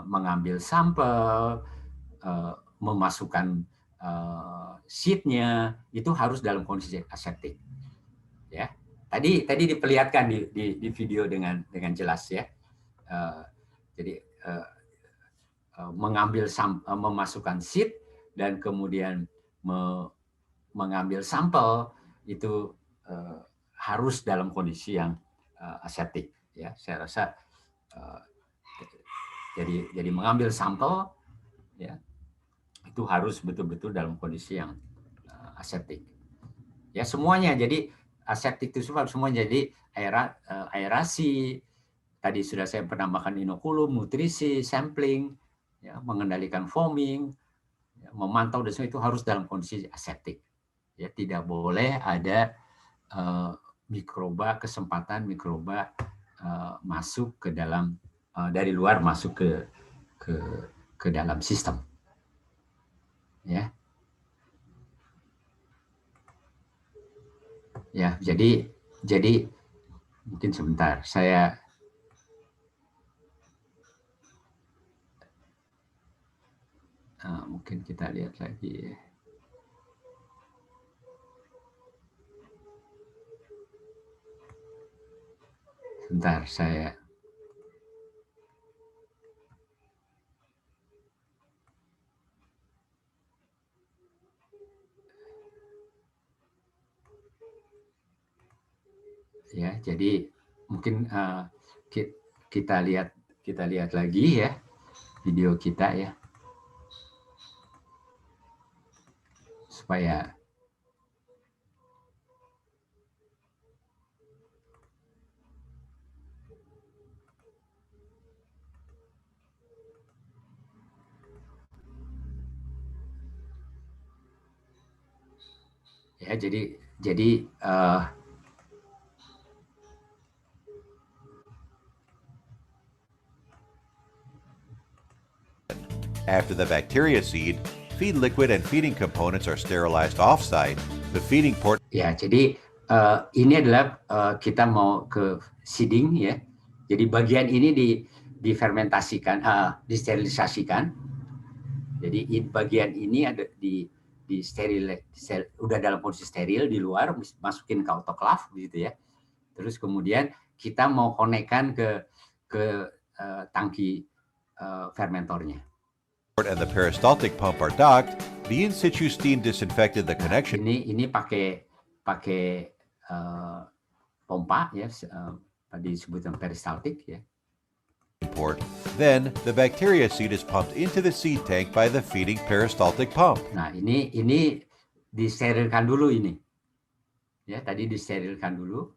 mengambil sampel, memasukkan seed-nya, itu harus dalam kondisi aseptik. Ya, tadi diperlihatkan di video dengan jelas ya. Jadi memasukkan seed dan kemudian mengambil sampel itu harus dalam kondisi yang aseptik. Ya, saya rasa jadi mengambil sampel ya itu harus betul-betul dalam kondisi yang aseptik. Ya, semuanya jadi aseptik itu semua jadi aerasi. Tadi sudah saya penambahkan inokulum, nutrisi, sampling, ya, mengendalikan foaming, ya, memantau dan semua itu harus dalam kondisi aseptik. Ya, tidak boleh ada kesempatan mikroba masuk ke dalam dari luar masuk ke dalam sistem. Ya. Ya, jadi mungkin sebentar saya mungkin kita lihat lagi. Sebentar saya ya, jadi mungkin kita lihat lagi ya video kita ya supaya ya jadi After the bacteria seed, feed liquid and feeding components are sterilized off-site. The feeding port. Ya, jadi ini adalah kita mau ke seeding ya. Jadi bagian ini difermentasikan, disterilisasikan. Jadi bagian ini ada di steril, udah dalam kondisi steril di luar, masukin ke autoclave gitu ya. Terus kemudian kita mau konekkan ke tangki fermentornya. And the peristaltic pump are docked. The in situ steam disinfected the connection. Ini pakai pompa ya, tadi disebutkan peristaltik ya. Port. Then the bacteria seed is pumped into the seed tank by the feeding peristaltic pump. Nah, ini disterilkan dulu ini. Ya, tadi disterilkan dulu.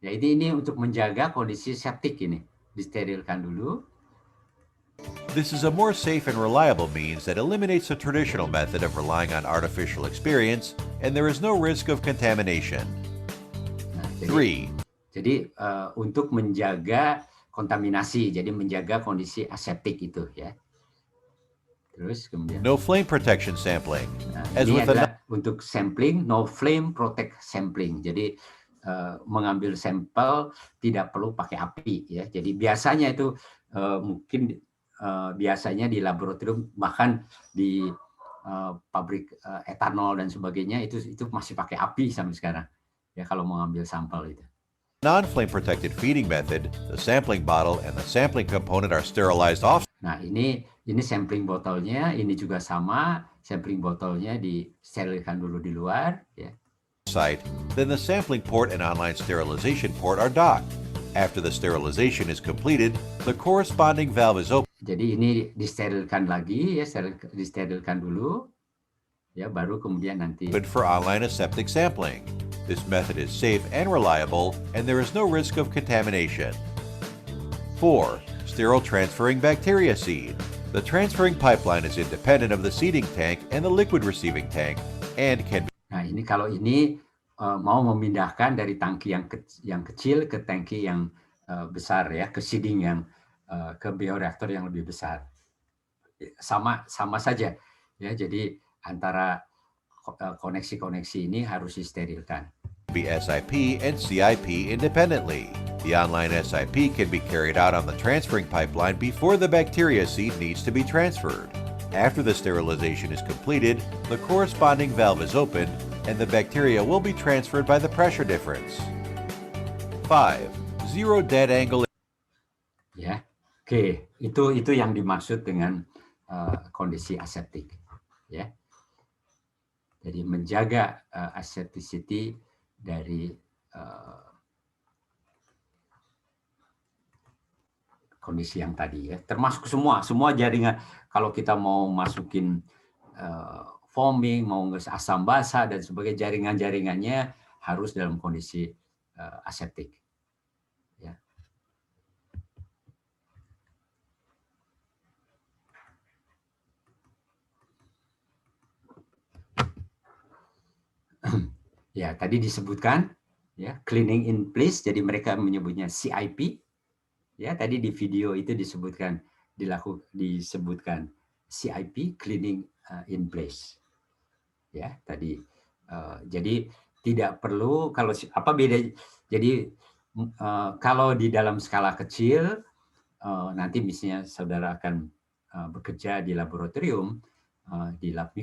Ya, ini untuk menjaga kondisi septik ini. Disterilkan dulu. This is a more safe and reliable means that eliminates the traditional method of relying on artificial experience, and there is no risk of contamination. Nah, 3. Jadi untuk menjaga kontaminasi, jadi menjaga kondisi aseptik itu ya. Terus kemudian No flame protection sampling. As ini with the adalah untuk sampling, no flame protect sampling. Jadi mengambil sampel tidak perlu pakai api ya. Jadi biasanya itu mungkin biasanya di laboratorium, bahkan di pabrik etanol dan sebagainya itu masih pakai api sampai sekarang ya kalau mengambil sampel itu. non-flame protected feeding method, the sampling bottle and the sampling component are sterilized off. Nah, ini sampling botolnya, ini juga sama, sampling botolnya disterilkan dulu di luar ya. Site, then the sampling port and online sterilization port are docked. After the sterilization is completed, the corresponding valve is open. Jadi ini disterilkan lagi ya, disterilkan dulu ya, baru kemudian nanti For online aseptic sampling. This method is safe and reliable, and there is no risk of contamination. 4. Sterile transferring bacteria seed. The transferring pipeline is independent of the seeding tank and the liquid receiving tank, and can be. Nah, ini kalau ini mau memindahkan dari tangki yang kecil ke tangki yang besar ya, ke seeding yang ke bioreaktor yang lebih besar. Sama saja ya. Jadi antara koneksi-koneksi ini harus disterilkan. Be SIP and CIP independently. The online SIP can be carried out on the transferring pipeline before the bacteria seed needs to be transferred. After the sterilization is completed, the corresponding valve is opened and the bacteria will be transferred by the pressure difference. 5. Zero dead angle. Ya, oke, itu yang dimaksud dengan kondisi aseptik, ya. Jadi menjaga asepticity dari kondisi yang tadi ya, termasuk semua jaringan. Kalau kita mau masukin foaming, mau asam basa dan sebagainya, jaringannya harus dalam kondisi aseptik. Ya. Ya, tadi disebutkan ya, cleaning in place, jadi mereka menyebutnya CIP. Ya, tadi di video itu disebutkan CIP, cleaning in place. Ya, tadi jadi tidak perlu kalau apa beda. Jadi kalau di dalam skala kecil nanti misalnya saudara akan bekerja di laboratorium, di lab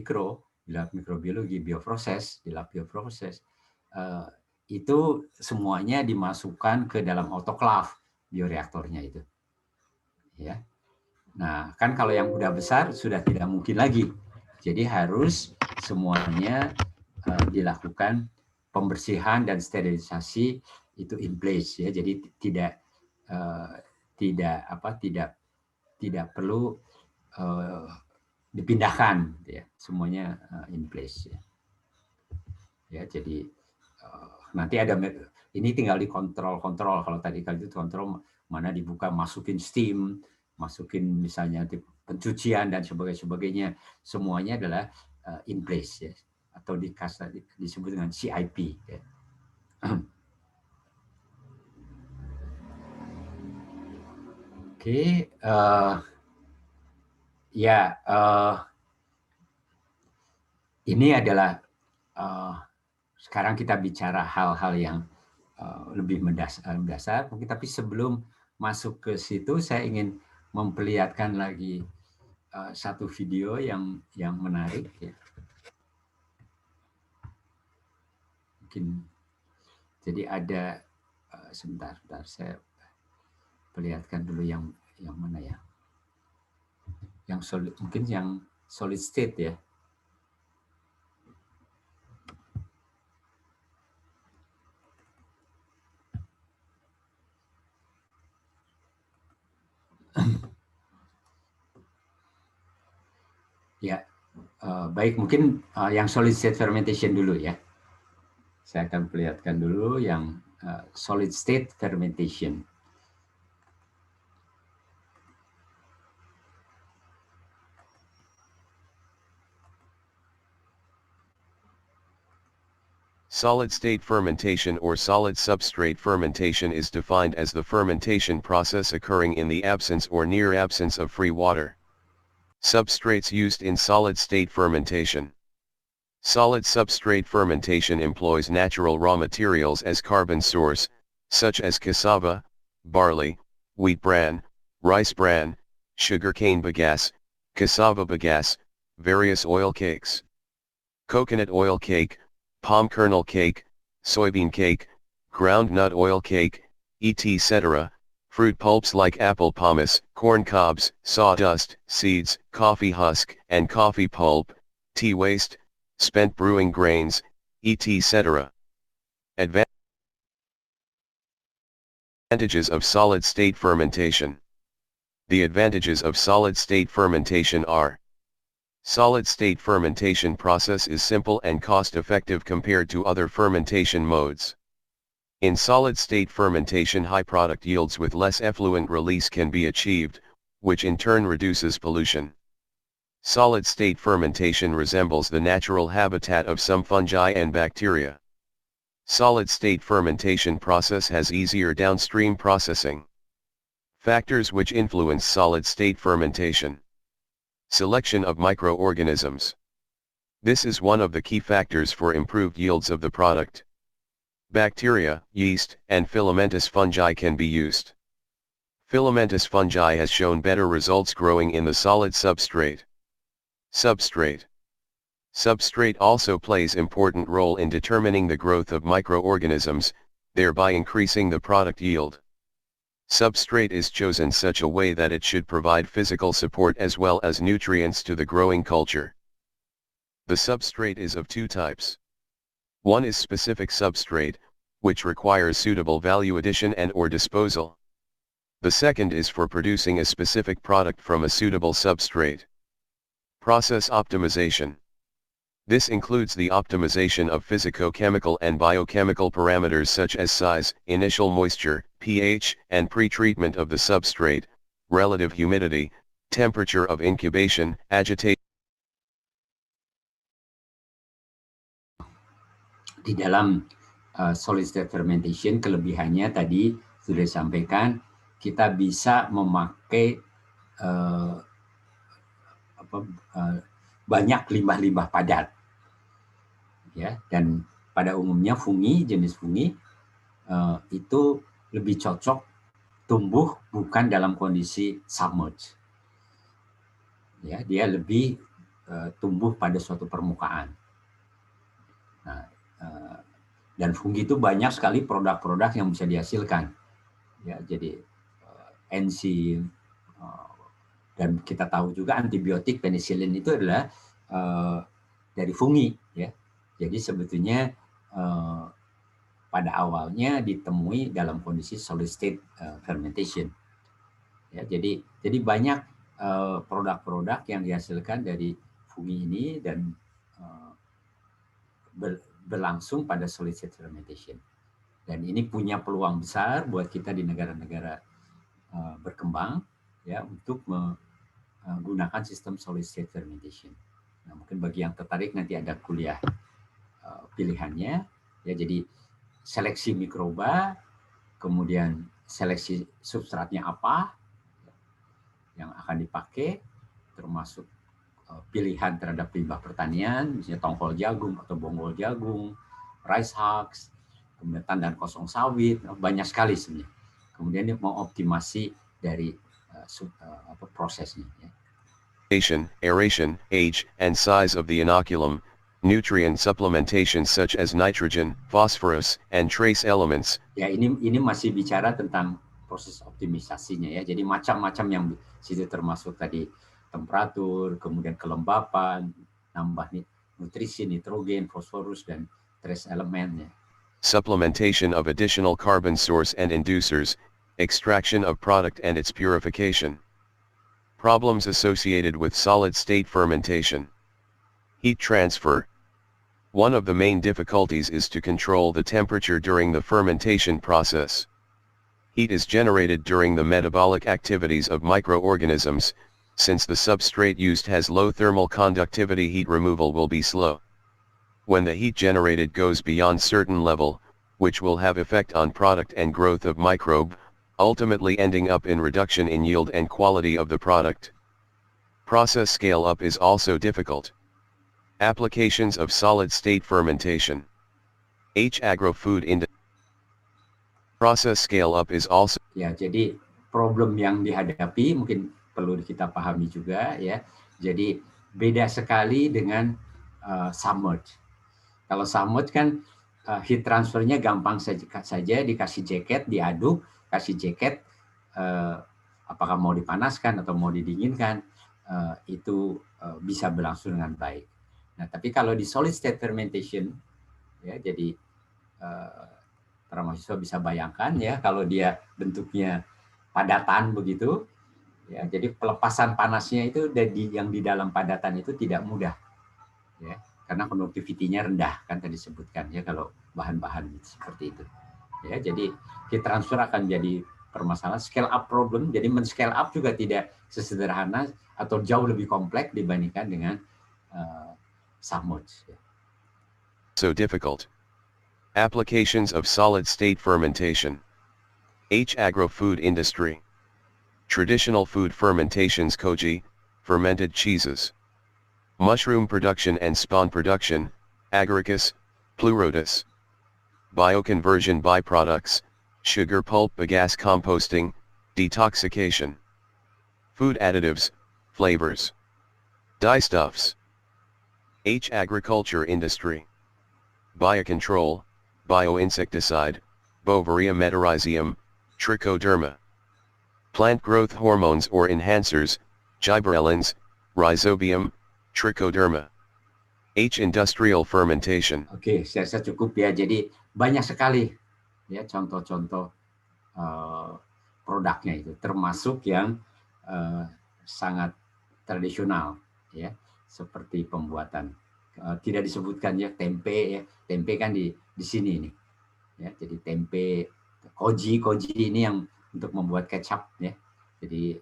mikrobiologi, bioproses, di lab bioproses, itu semuanya dimasukkan ke dalam autoclave bioreaktornya itu. Ya. Nah, kan kalau yang udah besar sudah tidak mungkin lagi. Jadi harus semuanya dilakukan pembersihan dan sterilisasi itu in place ya. Jadi tidak perlu dipindahkan ya. Semuanya in place ya. Ya, jadi nanti ada ini tinggal dikontrol kalau tadi itu kontrol mana dibuka, masukin steam, masukin misalnya pencucian dan sebagainya, semuanya adalah in place ya, atau disebut dengan CIP ya. Oke, ini adalah sekarang kita bicara hal-hal yang lebih mendasar, tapi sebelum masuk ke situ saya ingin memperlihatkan lagi satu video yang menarik ya. Mungkin jadi ada sebentar saya perlihatkan dulu yang mana ya. Yang solid, mungkin yang solid state ya. Ya, baik, mungkin yang solid state fermentation dulu ya. Saya akan perlihatkan dulu yang solid state fermentation. Solid-state fermentation or solid substrate fermentation is defined as the fermentation process occurring in the absence or near absence of free water. Substrates used in solid-state fermentation. Solid substrate fermentation employs natural raw materials as carbon source, such as cassava, barley, wheat bran, rice bran, sugarcane bagasse, cassava bagasse, various oil cakes. Coconut oil cake, palm kernel cake, soybean cake, ground nut oil cake, etc. Fruit pulps like apple pomace, corn cobs, sawdust, seeds, coffee husk, and coffee pulp, tea waste, spent brewing grains, etc. Advantages of solid-state fermentation. The advantages of solid-state fermentation are: solid-state fermentation process is simple and cost-effective compared to other fermentation modes. In solid-state fermentation, high product yields with less effluent release can be achieved, which in turn reduces pollution. Solid-state fermentation resembles the natural habitat of some fungi and bacteria. Solid-state fermentation process has easier downstream processing. Factors which influence solid-state fermentation. Selection of microorganisms. This is one of the key factors for improved yields of the product. Bacteria, yeast, and filamentous fungi can be used. Filamentous fungi has shown better results growing in the solid substrate. Substrate. Substrate also plays important role in determining the growth of microorganisms, thereby increasing the product yield. Substrate is chosen such a way that it should provide physical support as well as nutrients to the growing culture. The substrate is of two types. One is specific substrate, which requires suitable value addition and/or disposal. The second is for producing a specific product from a suitable substrate. Process optimization. This includes the optimization of physicochemical and biochemical parameters such as size, initial moisture, pH, and pre-treatment of the substrate, relative humidity, temperature of incubation, agitation. Di dalam solid state fermentation, kelebihannya tadi sudah disampaikan, kita bisa memakai banyak limbah-limbah padat, ya, dan pada umumnya jenis fungi itu lebih cocok tumbuh bukan dalam kondisi submerged, ya, dia lebih tumbuh pada suatu permukaan. Nah, dan fungi itu banyak sekali produk-produk yang bisa dihasilkan, ya, jadi enzim, dan kita tahu juga antibiotik penicillin itu adalah dari fungi, ya. Jadi sebetulnya pada awalnya ditemui dalam kondisi solid state fermentation, ya. Jadi banyak produk-produk yang dihasilkan dari fungi ini dan berlangsung pada solid state fermentation. Dan ini punya peluang besar buat kita di negara-negara berkembang, ya, untuk menggunakan sistem solid state fermentation. Nah, mungkin bagi yang tertarik nanti ada kuliah pilihannya, ya. Jadi seleksi mikroba, kemudian seleksi substratnya apa yang akan dipakai, termasuk pilihan terhadap limbah pertanian, misalnya tongkol jagung atau bonggol jagung, rice husks, kemudian tandan kosong sawit, banyak sekali sebenarnya. Kemudian dia mau optimasi dari prosesnya. Aeration, age, and size of the inoculum, nutrient supplementation such as nitrogen, phosphorus, and trace elements. Ya, ini masih bicara tentang proses optimisasinya, ya. Jadi macam-macam yang situ termasuk tadi temperatur, kemudian kelembapan, nambah nutrisi, nitrogen, fosforus, dan trace elemennya. Supplementation of additional carbon source and inducers, extraction of product and its purification. Problems associated with solid-state fermentation. Heat transfer. One of the main difficulties is to control the temperature during the fermentation process. Heat is generated during the metabolic activities of microorganisms. Since the substrate used has low thermal conductivity, heat removal will be slow. When the heat generated goes beyond certain level, which will have effect on product and growth of microbe, ultimately ending up in reduction in yield and quality of the product. Process scale-up is also difficult. Applications of solid-state fermentation. Agro-food industry. Process scale-up is also. Ya, jadi problem yang dihadapi mungkin perlu kita pahami juga ya. Jadi beda sekali dengan submerge. Kalau submerge kan heat transfernya gampang saja dikasih jaket, diaduk, kasih jaket, apakah mau dipanaskan atau mau didinginkan, itu bisa berlangsung dengan baik. Nah, tapi kalau di solid state fermentation, ya, jadi para mahasiswa bisa bayangkan ya kalau dia bentuknya padatan begitu, ya, jadi pelepasan panasnya itu yang di dalam padatan itu tidak mudah, ya, karena conductivity-nya rendah kan tadi disebutkan ya kalau bahan-bahan seperti itu, ya, jadi heat transfer akan jadi permasalahan, scale up problem, jadi men-scale up juga tidak sesederhana atau jauh lebih kompleks dibandingkan dengan submerge. So difficult. Applications of solid-state fermentation. Agro-food industry. Traditional food fermentations koji, fermented cheeses. Mushroom production and spawn production, agaricus, pleurotus. Bioconversion byproducts, sugar pulp bagasse composting, detoxification. Food additives, flavors. Dyestuffs. Agriculture industry. Biocontrol, bioinsecticide, Bovaria metarhizium, trichoderma. Plant growth hormones or enhancers, gibberellins, rhizobium, trichoderma. Industrial fermentation. Oke, saya rasa cukup ya. Jadi banyak sekali ya contoh-contoh produknya itu, termasuk yang sangat tradisional ya, seperti pembuatan tidak disebutkan ya tempe ya. Tempe kan di sini nih. Ya, jadi tempe koji ini yang untuk membuat kecap ya. Jadi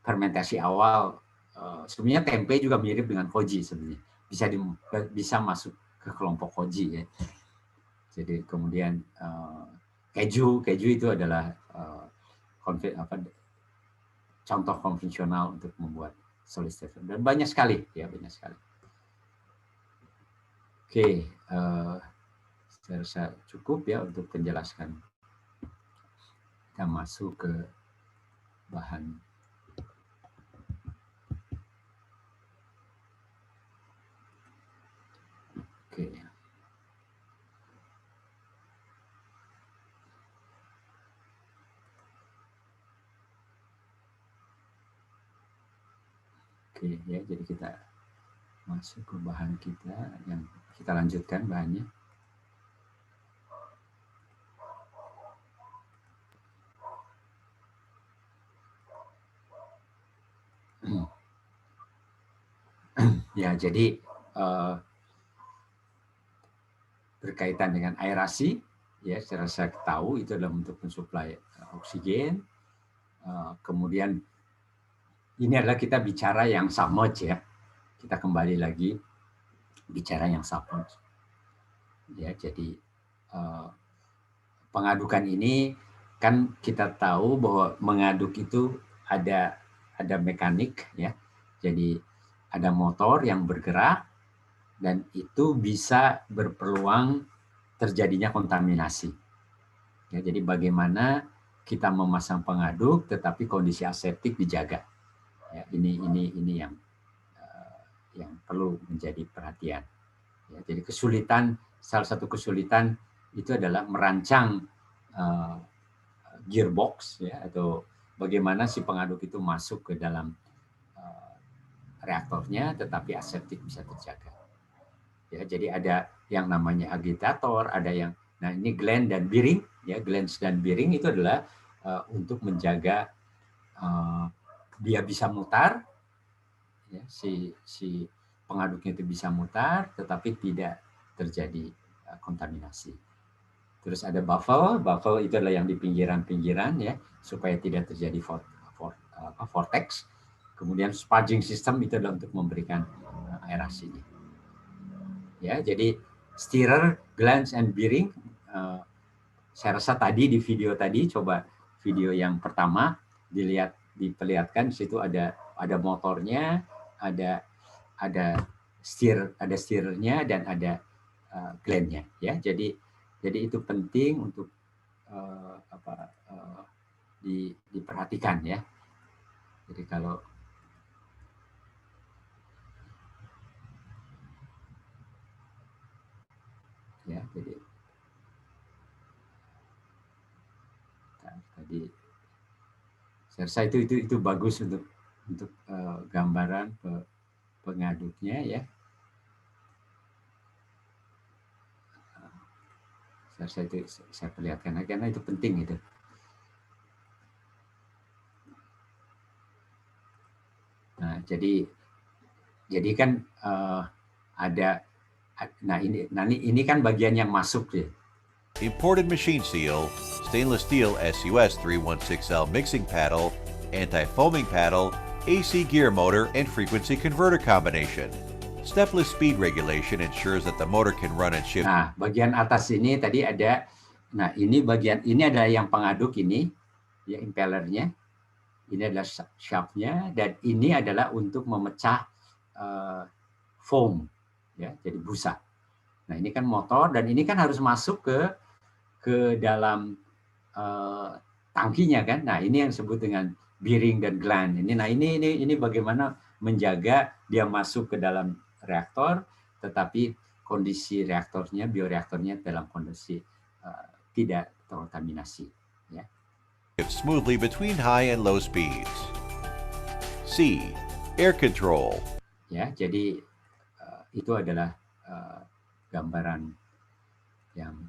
fermentasi awal sebenarnya tempe juga mirip dengan koji sebenarnya. Bisa masuk ke kelompok koji ya. Jadi kemudian keju itu adalah contoh konvensional untuk membuat solid state dan banyak sekali ya, banyak sekali. Oke, saya rasa cukup ya untuk menjelaskan. Kita masuk ke bahan. Oke. Oke ya, jadi kita masuk ke bahan kita yang kita lanjutkan bahannya. Ya, jadi berkaitan dengan aerasi, ya, secara saya tahu itu adalah untuk mensuplai oksigen. Kemudian ini adalah kita bicara yang submerge ya. Kita kembali lagi bicara yang submerge. Ya, jadi pengadukan ini kan kita tahu bahwa mengaduk itu ada mekanik ya. Jadi ada motor yang bergerak dan itu bisa berpeluang terjadinya kontaminasi. Ya, jadi bagaimana kita memasang pengaduk tetapi kondisi aseptik dijaga. Ya, ini yang perlu menjadi perhatian. Ya, jadi salah satu kesulitan itu adalah merancang gearbox ya, atau bagaimana si pengaduk itu masuk ke dalam reaktornya tetapi aseptik bisa terjaga. Ya, jadi ada yang namanya agitator, ada yang ini gland dan bearing ya, glands dan bearing itu adalah untuk menjaga dia bisa mutar ya, si pengaduknya itu bisa mutar tetapi tidak terjadi kontaminasi. Terus ada baffle itu adalah yang di pinggiran-pinggiran ya, supaya tidak terjadi vortex. Kemudian spudging system itu adalah untuk memberikan aerasi. Ya, jadi stirrer, glands and bearing. Saya rasa tadi di video tadi, coba video yang pertama dilihat diperlihatkan di situ ada motornya, ada steernya dan ada glandnya ya. Jadi itu penting untuk diperhatikan ya. Jadi kalau ya, jadi tadi saya rasa itu bagus untuk gambaran pengaduknya ya. Saya rasa itu saya perlihatkan karena itu penting itu. Nah, jadi kan ini kan bagian yang masuk ya. Imported machine seal, stainless steel SUS 316L mixing paddle, anti-foaming paddle, AC gear motor, and frequency converter combination. Stepless speed regulation ensures that the motor can run and shift. Nah, bagian atas ini tadi ada, nah ini bagian ini adalah yang pengaduk ini, ya impellernya. Ini adalah shaftnya dan ini adalah untuk memecah foam, ya, jadi busa. Nah ini kan motor dan ini kan harus masuk ke dalam tangkinya kan. Nah ini yang disebut dengan bearing dan gland. Ini bagaimana menjaga dia masuk ke dalam reaktor, tetapi kondisi reaktornya, bioreaktornya dalam kondisi tidak terkontaminasi. Ya. Smoothly between high and low speeds. C. Air control. Ya, jadi itu adalah gambaran yang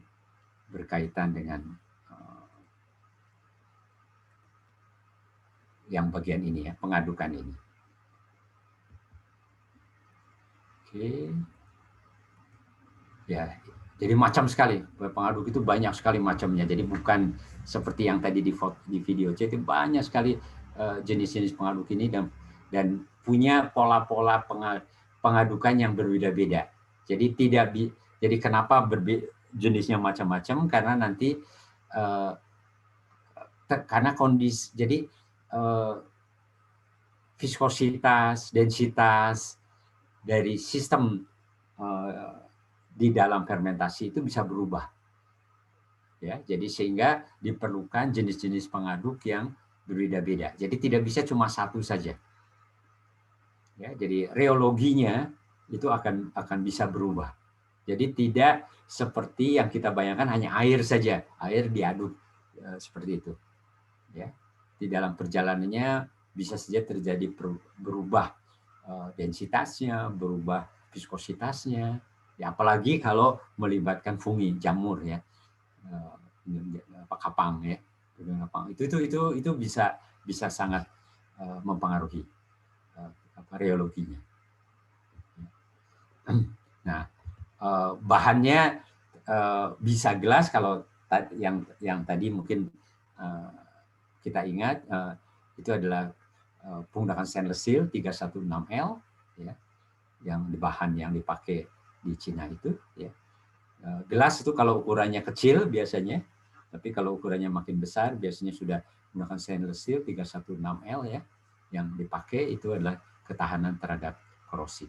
berkaitan dengan yang bagian ini ya, pengadukan ini. Oke. Ya, jadi macam sekali. Pengaduk itu banyak sekali macamnya. Jadi bukan seperti yang tadi di video. Jadi banyak sekali jenis-jenis pengaduk ini dan punya pola-pola pengadukan yang berbeda-beda. Jadi jadi kenapa jenisnya macam-macam karena nanti karena kondisi jadi viskositas, densitas dari sistem di dalam fermentasi itu bisa berubah. Ya, jadi sehingga diperlukan jenis-jenis pengaduk yang berbeda-beda. Jadi tidak bisa cuma satu saja. Ya, jadi reologinya itu akan bisa berubah. Jadi tidak seperti yang kita bayangkan hanya air saja, air diaduk seperti itu. Ya, di dalam perjalanannya bisa saja terjadi berubah densitasnya, berubah viskositasnya. Ya, apalagi kalau melibatkan fungi, jamur ya, kapang ya, itu bisa sangat mempengaruhi reologinya. Nah, bahannya bisa gelas kalau yang tadi mungkin kita ingat itu adalah menggunakan stainless steel 316L ya, yang bahan yang dipakai di Cina itu ya. Gelas itu kalau ukurannya kecil biasanya, tapi kalau ukurannya makin besar biasanya sudah menggunakan stainless steel 316L ya. Yang dipakai itu adalah ketahanan terhadap korosi.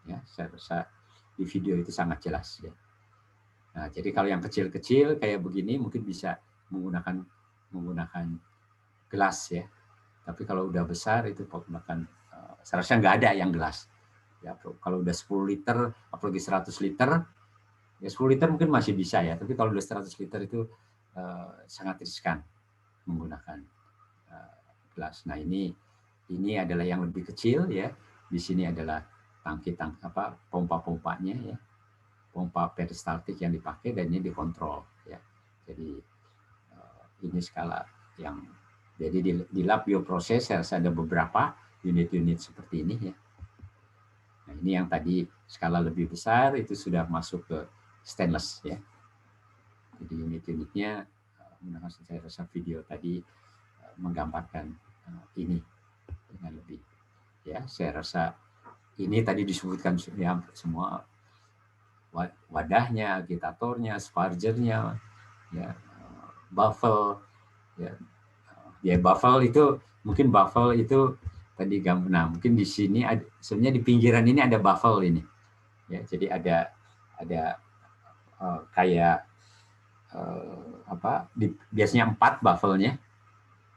Ya, saya rasa di video itu sangat jelas ya. Nah, jadi kalau yang kecil-kecil kayak begini mungkin bisa menggunakan gelas ya. Tapi kalau udah besar itu menggunakan seharusnya nggak ada yang gelas. Ya, kalau udah 10 liter, apalagi 100 liter, ya 10 liter mungkin masih bisa ya. Tapi kalau udah 100 liter itu sangat riskan menggunakan gelas. Nah ini adalah yang lebih kecil ya. Di sini adalah pompa-pompanya ya, pompa peristaltik yang dipakai dan ini dikontrol ya. Jadi ini skala yang jadi di lab bioproses ada beberapa unit-unit seperti ini ya. Nah, ini yang tadi skala lebih besar itu sudah masuk ke stainless ya. Jadi unit-unitnya menggunakan saya rasa video tadi menggambarkan ini dengan lebih ya. Saya rasa ini tadi disebutkan ya, semua wadahnya, agitatornya, spargernya, ya, baffle, ya, Ya baffle itu mungkin baffle itu tadi nah mungkin di sini ada, sebenarnya di pinggiran ini ada baffle ini. Ya, jadi ada kayak biasanya 4 baffle-nya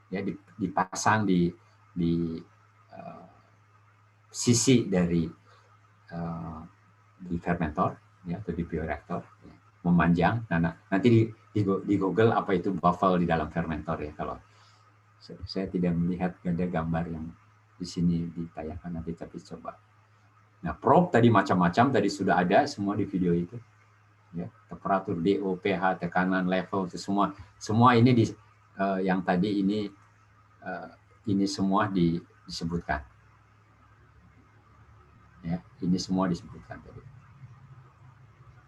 ya dipasang di sisi dari di fermentor ya atau di bioreaktor ya, memanjang. Nah, nanti di Google apa itu baffle di dalam fermentor ya. Kalau saya tidak melihat ada gambar yang di sini ditayangkan nanti, tapi coba. Nah, probe tadi macam-macam tadi sudah ada semua di video itu. Ya, temperatur, DO, pH, tekanan, level itu semua ini yang tadi ini semua disebutkan. Ya, ini semua disebutkan tadi.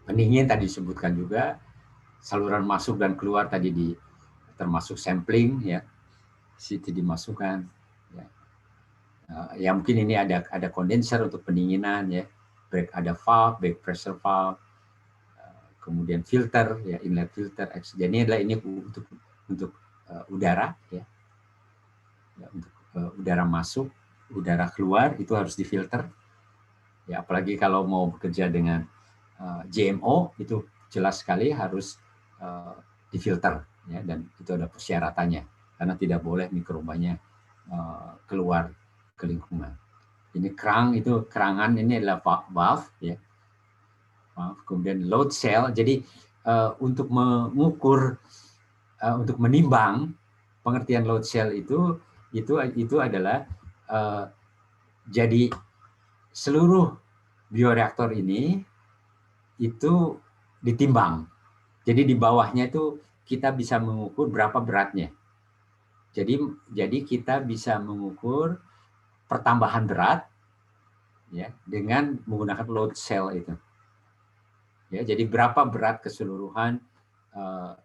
Pendingin tadi disebutkan juga, saluran masuk dan keluar tadi termasuk sampling ya, situ dimasukkan. Ya mungkin ini ada kondenser untuk pendinginan ya, ada valve, back pressure valve, kemudian filter ya, inlet filter, exit. Jadi adalah ini untuk udara ya, untuk udara masuk, udara keluar itu harus difilter ya, apalagi kalau mau bekerja dengan GMO itu jelas sekali harus difilter ya, dan itu ada persyaratannya karena tidak boleh mikrobanya keluar ke lingkungan. Ini kerangan ini adalah valve ya. Kemudian load cell. Jadi untuk mengukur untuk menimbang pengertian load cell itu adalah jadi seluruh bioreaktor ini itu ditimbang. Jadi di bawahnya itu kita bisa mengukur berapa beratnya. Jadi kita bisa mengukur pertambahan berat ya dengan menggunakan load cell itu. Ya, jadi berapa berat keseluruhan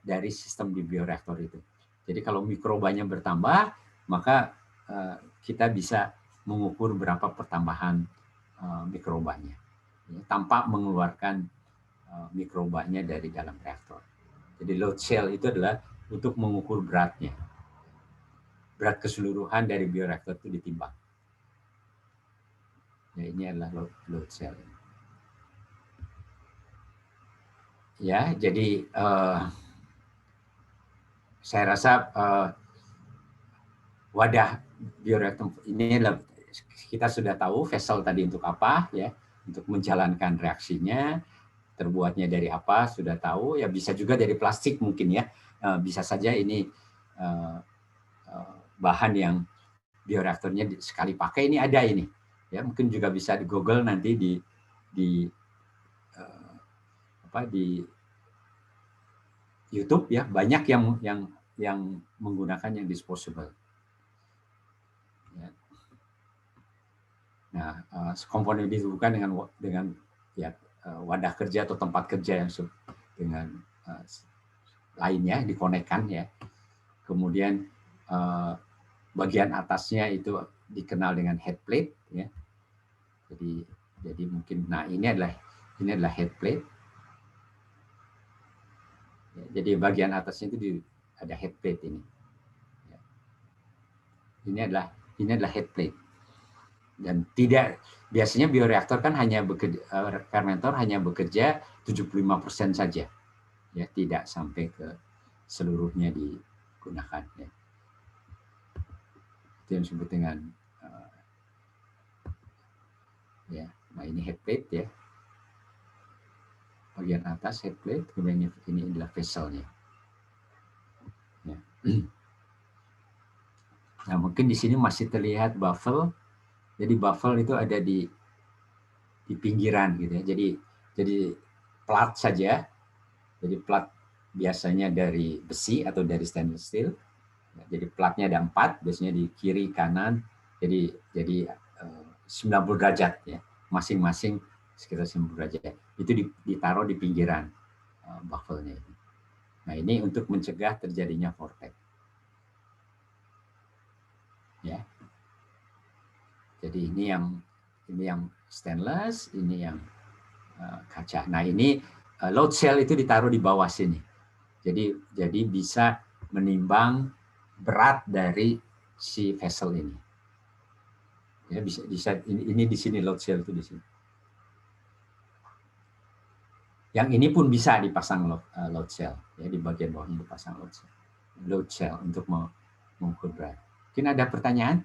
dari sistem di bioreaktor itu. Jadi kalau mikrobanya bertambah, maka kita bisa mengukur berapa pertambahan mikrobanya ya, tanpa mengeluarkan mikrobanya dari dalam reaktor. Jadi load cell itu adalah untuk mengukur beratnya. Berat keseluruhan dari bioreaktor itu ditimbang. Ya, ini adalah load cell. Ya, jadi saya rasa wadah bioreaktor ini adalah, kita sudah tahu vessel tadi untuk apa ya, untuk menjalankan reaksinya, terbuatnya dari apa sudah tahu ya, bisa juga dari plastik mungkin ya, bisa saja ini bahan yang bioreaktornya sekali pakai ini ada ini ya, mungkin juga bisa di Google nanti di YouTube ya, banyak yang menggunakan yang disposable. Ya. Nah, komponen dihubungkan dengan ya wadah kerja atau tempat kerja yang dengan lainnya dikonekkan ya. Kemudian bagian atasnya itu dikenal dengan head plate ya. Jadi mungkin ini adalah head plate. Ya, jadi bagian atasnya itu ada head plate ini. Ya. Ini adalah head plate. Dan biasanya bioreaktor kan fermentor hanya bekerja 75% saja. Ya, tidak sampai ke seluruhnya digunakan ya. Itu yang disebut dengan ya. Nah, ini head plate ya. Bagian atas head plate, kemudian ini adalah vesselnya. Ya. Nah, mungkin di sini masih terlihat baffle. Jadi baffle itu ada di pinggiran gitu ya. Jadi plat saja. Jadi plat biasanya dari besi atau dari stainless steel. Jadi platnya ada 4, biasanya di kiri kanan. Jadi 90 derajat ya. Masing-masing sekitar 90 derajat. Itu ditaruh di pinggiran baffle-nya. Nah, ini untuk mencegah terjadinya vortex. Ya. Jadi ini yang stainless, ini yang kaca. Nah, ini load cell itu ditaruh di bawah sini. Jadi bisa menimbang berat dari si vessel ini. Ya, bisa ini di sini load cell itu di sini. Yang ini pun bisa dipasang load cell, ya di bagian bawah ini dipasang load cell untuk mengukur berat. Mungkin ada pertanyaan?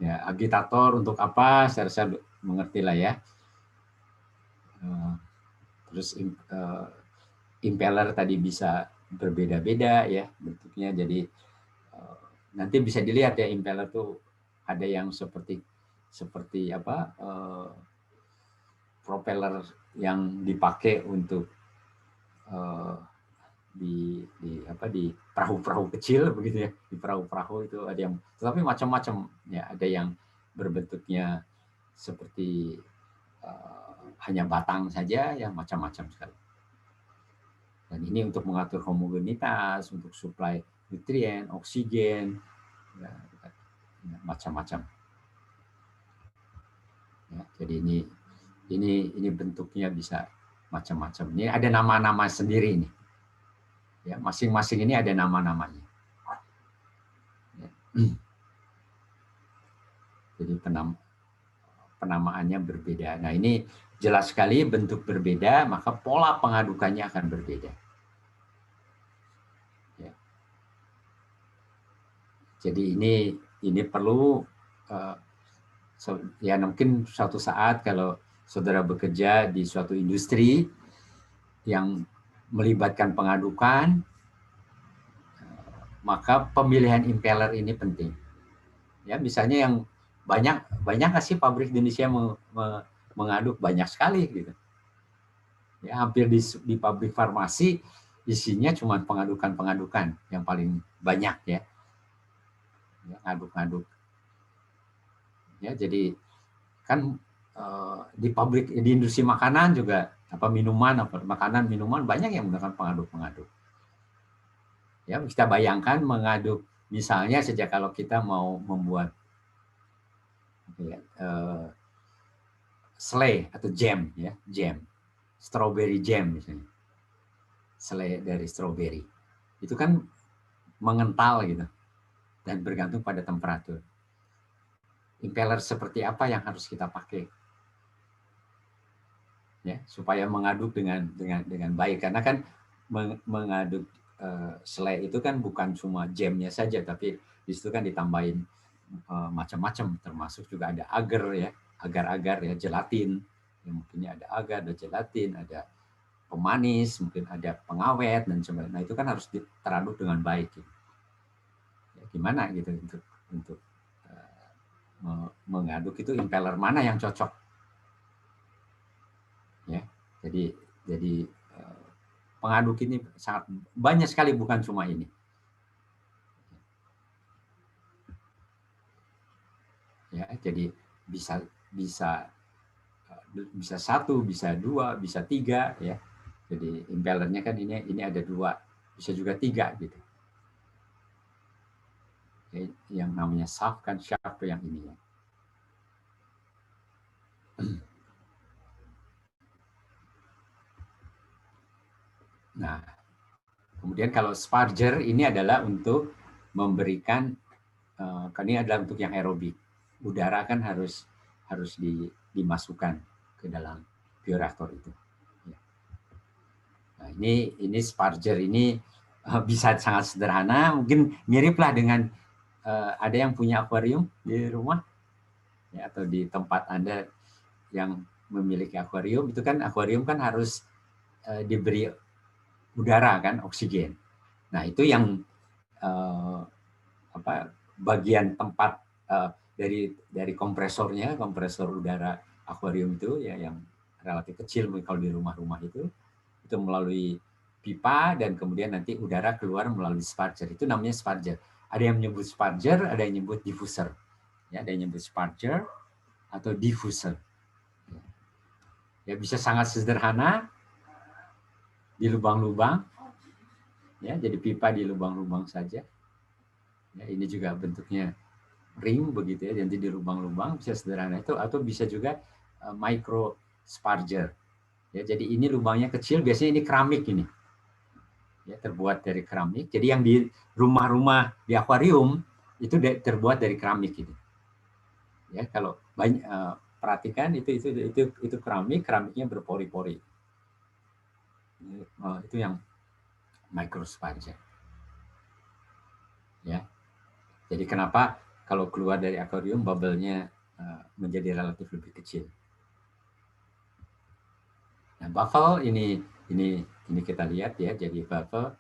Ya, agitator untuk apa? Saya mengerti lah ya. Terus impeller tadi bisa berbeda-beda ya bentuknya. Jadi nanti bisa dilihat ya, impeller tuh ada yang seperti apa, propeller yang dipakai untuk di perahu-perahu kecil begitu ya, di perahu-perahu itu ada yang, tetapi macam-macam ya, ada yang berbentuknya seperti hanya batang saja ya, macam-macam sekali. Dan ini untuk mengatur homogenitas, untuk suplai nutrien, oksigen, ya, macam-macam. Ya, jadi ini bentuknya bisa macam-macam. Ini ada nama-nama sendiri ini. Ya, masing-masing ini ada nama-namanya. Ya. Jadi penamaannya berbeda. Nah, ini jelas sekali bentuk berbeda, maka pola pengadukannya akan berbeda. Ya. Jadi ini perlu ya, mungkin suatu saat kalau saudara bekerja di suatu industri yang melibatkan pengadukan, maka pemilihan impeller ini penting. Ya, misalnya yang banyak sih pabrik di Indonesia mengaduk, banyak sekali gitu. Ya, hampir di pabrik farmasi isinya cuma pengadukan yang paling banyak ya. Ya, ngaduk-ngaduk. Ya, jadi kan di pabrik, di industri makanan juga makanan minuman banyak yang menggunakan pengaduk. Ya, kita bayangkan mengaduk misalnya sejak kalau kita mau membuat selai atau jam ya, strawberry jam misalnya, selai dari strawberry itu kan mengental gitu dan bergantung pada temperatur. Impeller seperti apa yang harus kita pakai ya supaya mengaduk dengan baik, karena kan mengaduk selai itu kan bukan cuma jamnya saja, tapi di situ kan ditambahin macam-macam, termasuk juga ada agar-agar ya, gelatin, ya, mungkinnya ada agar, ada gelatin, ada pemanis, mungkin ada pengawet dan sebagainya. Nah, itu kan harus teraduk dengan baik. Gitu. Ya, gimana gitu untuk mengaduk itu impeller mana yang cocok? Ya, jadi pengaduk ini sangat banyak sekali, bukan cuma ini. Ya, jadi bisa 1, bisa 2, bisa 3 ya. Jadi impellernya kan ini ada 2, bisa juga 3 gitu. Ya, yang namanya shaft kan shaft yang ini ya. Nah, kemudian kalau sparger ini adalah untuk memberikan, ini adalah untuk yang aerobik. Udara kan harus dimasukkan ke dalam bioreaktor itu. Nah, ini sparger ini bisa sangat sederhana, mungkin miriplah dengan ada yang punya akuarium di rumah ya, atau di tempat Anda yang memiliki akuarium, itu kan akuarium kan harus diberi udara kan, oksigen. Nah, itu yang bagian tempat dari kompresornya, kompresor udara akuarium itu ya, yang relatif kecil kalau di rumah-rumah itu melalui pipa dan kemudian nanti udara keluar melalui sparger. Itu namanya sparger. Ada yang menyebut sparger, ada yang menyebut diffuser. Ya, ada yang menyebut sparger atau diffuser. Ya, bisa sangat sederhana di lubang-lubang. Ya, jadi pipa di lubang-lubang saja. Ya, ini juga bentuknya ring begitu ya, nanti di lubang-lubang, bisa sederhana itu, atau bisa juga micro sparger. Ya, jadi ini lubangnya kecil, biasanya ini keramik ini. Ya, terbuat dari keramik. Jadi yang di rumah-rumah di akuarium itu terbuat dari keramik gitu. Ya, kalau banyak perhatikan itu keramiknya berpori-pori. Itu yang microsponge. Ya. Jadi kenapa kalau keluar dari akuarium bubble-nya menjadi relatif lebih kecil. Nah, buffle ini kita lihat ya, jadi buffle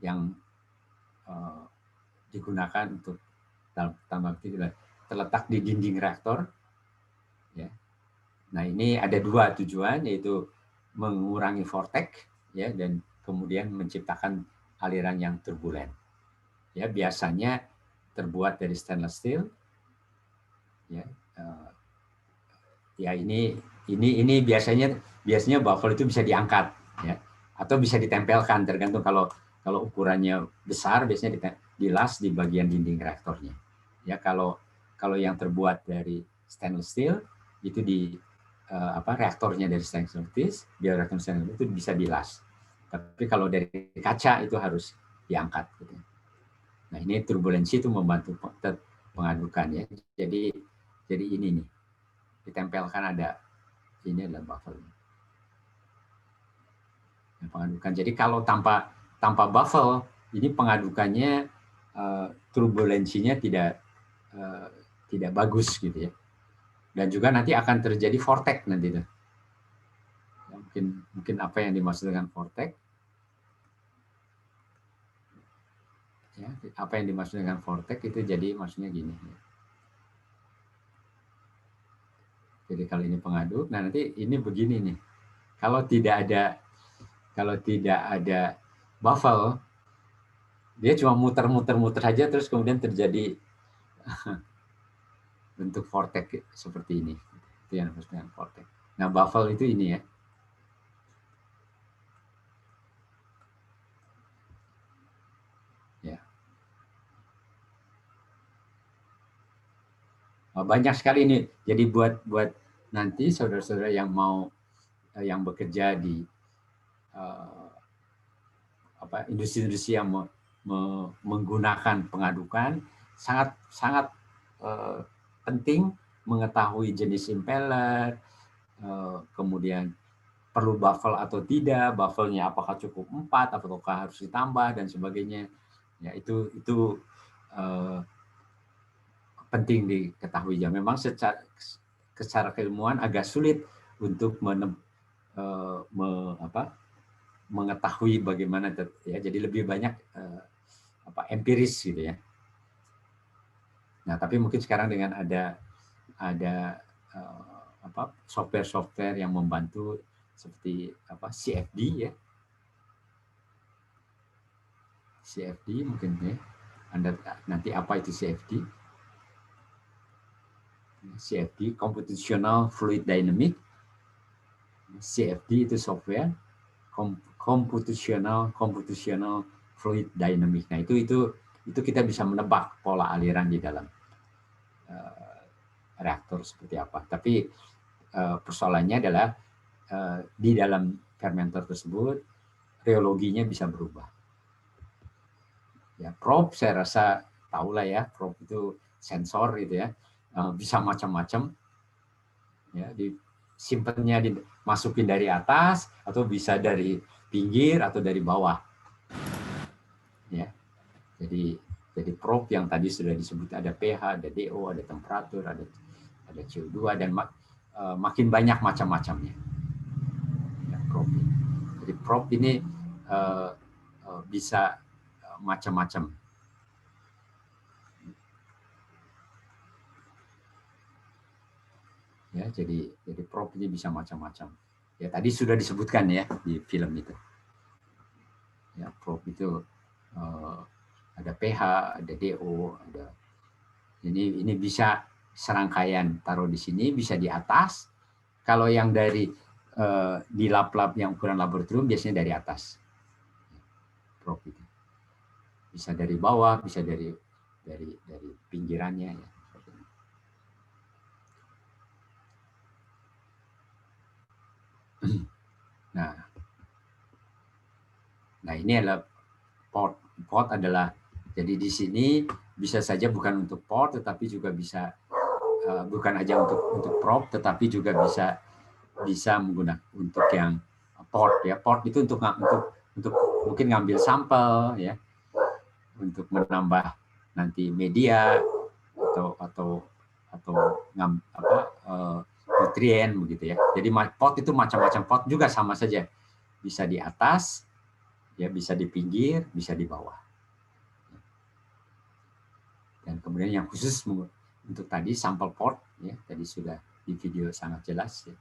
yang digunakan untuk tambang terletak di dinding reaktor. Ya. Nah, ini ada dua tujuan, yaitu mengurangi vortex ya, dan kemudian menciptakan aliran yang turbulen. Ya, biasanya terbuat dari stainless steel. Ya, ya ini biasanya buffle itu bisa diangkat ya, atau bisa ditempelkan, tergantung kalau ukurannya besar biasanya dilas di bagian dinding reaktornya. Ya, kalau yang terbuat dari stainless steel itu di reaktornya dari stainless steel, bioreaktor stainless steel itu bisa dilas. Tapi kalau dari kaca itu harus diangkat gitu. Nah, ini turbulensi itu membantu pengadukan ya. Jadi ini nih ditempelkan, ada ini adalah buffle. Nah, pengadukan. Jadi kalau tanpa buffle ini pengadukannya turbulensinya tidak bagus gitu ya. Dan juga nanti akan terjadi vortex nanti itu. Ya, mungkin apa yang dimaksud dengan vortex? Ya, apa yang dimaksud dengan vortex itu jadi maksudnya gini. Ya. Jadi kalau ini pengaduk, nah nanti ini begini nih. Kalau tidak ada buffle, dia cuma muter saja, terus kemudian terjadi bentuk vortex seperti ini. Itu yang disebut dengan vortex. Nah, buffle itu ini ya. Ya. Banyak sekali ini. Jadi buat nanti saudara-saudara yang mau yang bekerja di industri-industri yang menggunakan pengadukan, sangat penting mengetahui jenis impeller, kemudian perlu buffle atau tidak, buffle-nya apakah cukup 4 ataukah harus ditambah dan sebagainya. Ya, itu penting diketahui ya. Memang secara keilmuan agak sulit untuk mengetahui bagaimana ya. Jadi lebih banyak empiris gitu ya. Nah, tapi mungkin sekarang dengan ada software yang membantu seperti CFD ya. CFD mungkin ya. Anda nanti apa itu CFD? CFD, Computational Fluid Dynamics. CFD itu software, Computational Fluid Dynamics. Nah, itu kita bisa menebak pola aliran di dalam reaktor seperti apa. Tapi persoalannya adalah di dalam fermenter tersebut reologinya bisa berubah. Ya, probe saya rasa tahulah ya, probe itu sensor gitu ya, bisa macam-macam. Ya, disimpannya dimasukin dari atas atau bisa dari pinggir atau dari bawah. Ya. Jadi probe yang tadi sudah disebut ada pH, ada DO, ada temperatur, ada CO2 dan makin banyak macam-macamnya. Ya, probe. Jadi probe ini bisa macam-macam. Ya, jadi probe ini bisa macam-macam. Ya, tadi sudah disebutkan ya di film itu. Ya, probe itu ada pH, ada DO, ada ini bisa serangkaian taruh di sini, bisa di atas. Kalau yang dari di lab-lab yang ukuran laboratorium biasanya dari atas. Probe itu. Bisa dari bawah, bisa dari pinggirannya ya. Nah ini adalah port. Port adalah, jadi di sini bisa saja bukan untuk port, tetapi juga bisa bukan aja untuk probe, tetapi juga bisa menggunakan untuk yang port ya. Port itu untuk mungkin ngambil sampel ya, untuk menambah nanti media atau nutrien begitu ya. Jadi pot itu macam-macam pot juga sama saja. Bisa di atas, ya bisa di pinggir, bisa di bawah. Dan kemudian yang khusus untuk tadi sampel pot ya, tadi sudah di video sangat jelas ya.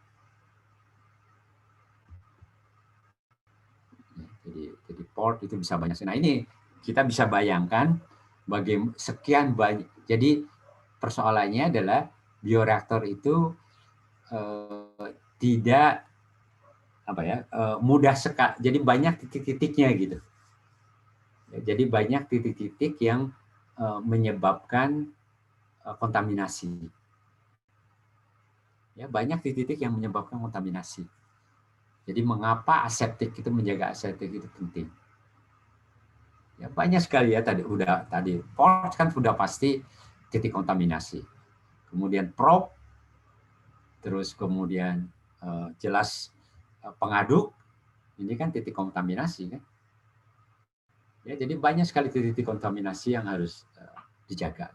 Jadi port itu bisa banyak. Nah ini kita bisa bayangkan bagaimana sekian banyak. Jadi persoalannya adalah bioreaktor itu tidak mudah sekali. Jadi banyak titik-titiknya gitu. Jadi banyak titik-titik yang menyebabkan kontaminasi. Ya, banyak titik-titik yang menyebabkan kontaminasi. Jadi mengapa aseptik itu, menjaga aseptik itu penting? Ya, banyak sekali ya tadi port kan sudah pasti titik kontaminasi. Kemudian probe, terus kemudian jelas pengaduk, ini kan titik kontaminasi kan. Ya, jadi banyak sekali titik kontaminasi yang harus dijaga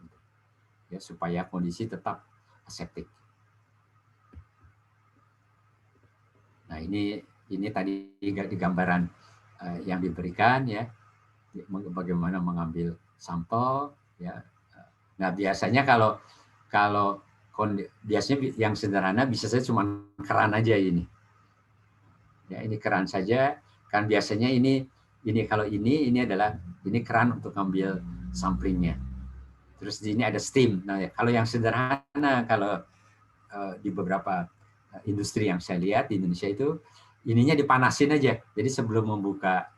ya, supaya kondisi tetap aseptik. Nah ini tadi di gambaran yang diberikan ya, bagaimana mengambil sampel ya. Nah biasanya kalau biasanya yang sederhana bisa saja cuma keran aja ini. Ya ini keran saja, kan biasanya ini kalau ini adalah keran untuk ngambil samplingnya. Terus di sini ada steam. Nah kalau yang sederhana, kalau di beberapa industri yang saya lihat di Indonesia itu ininya dipanasin aja. Jadi sebelum membuka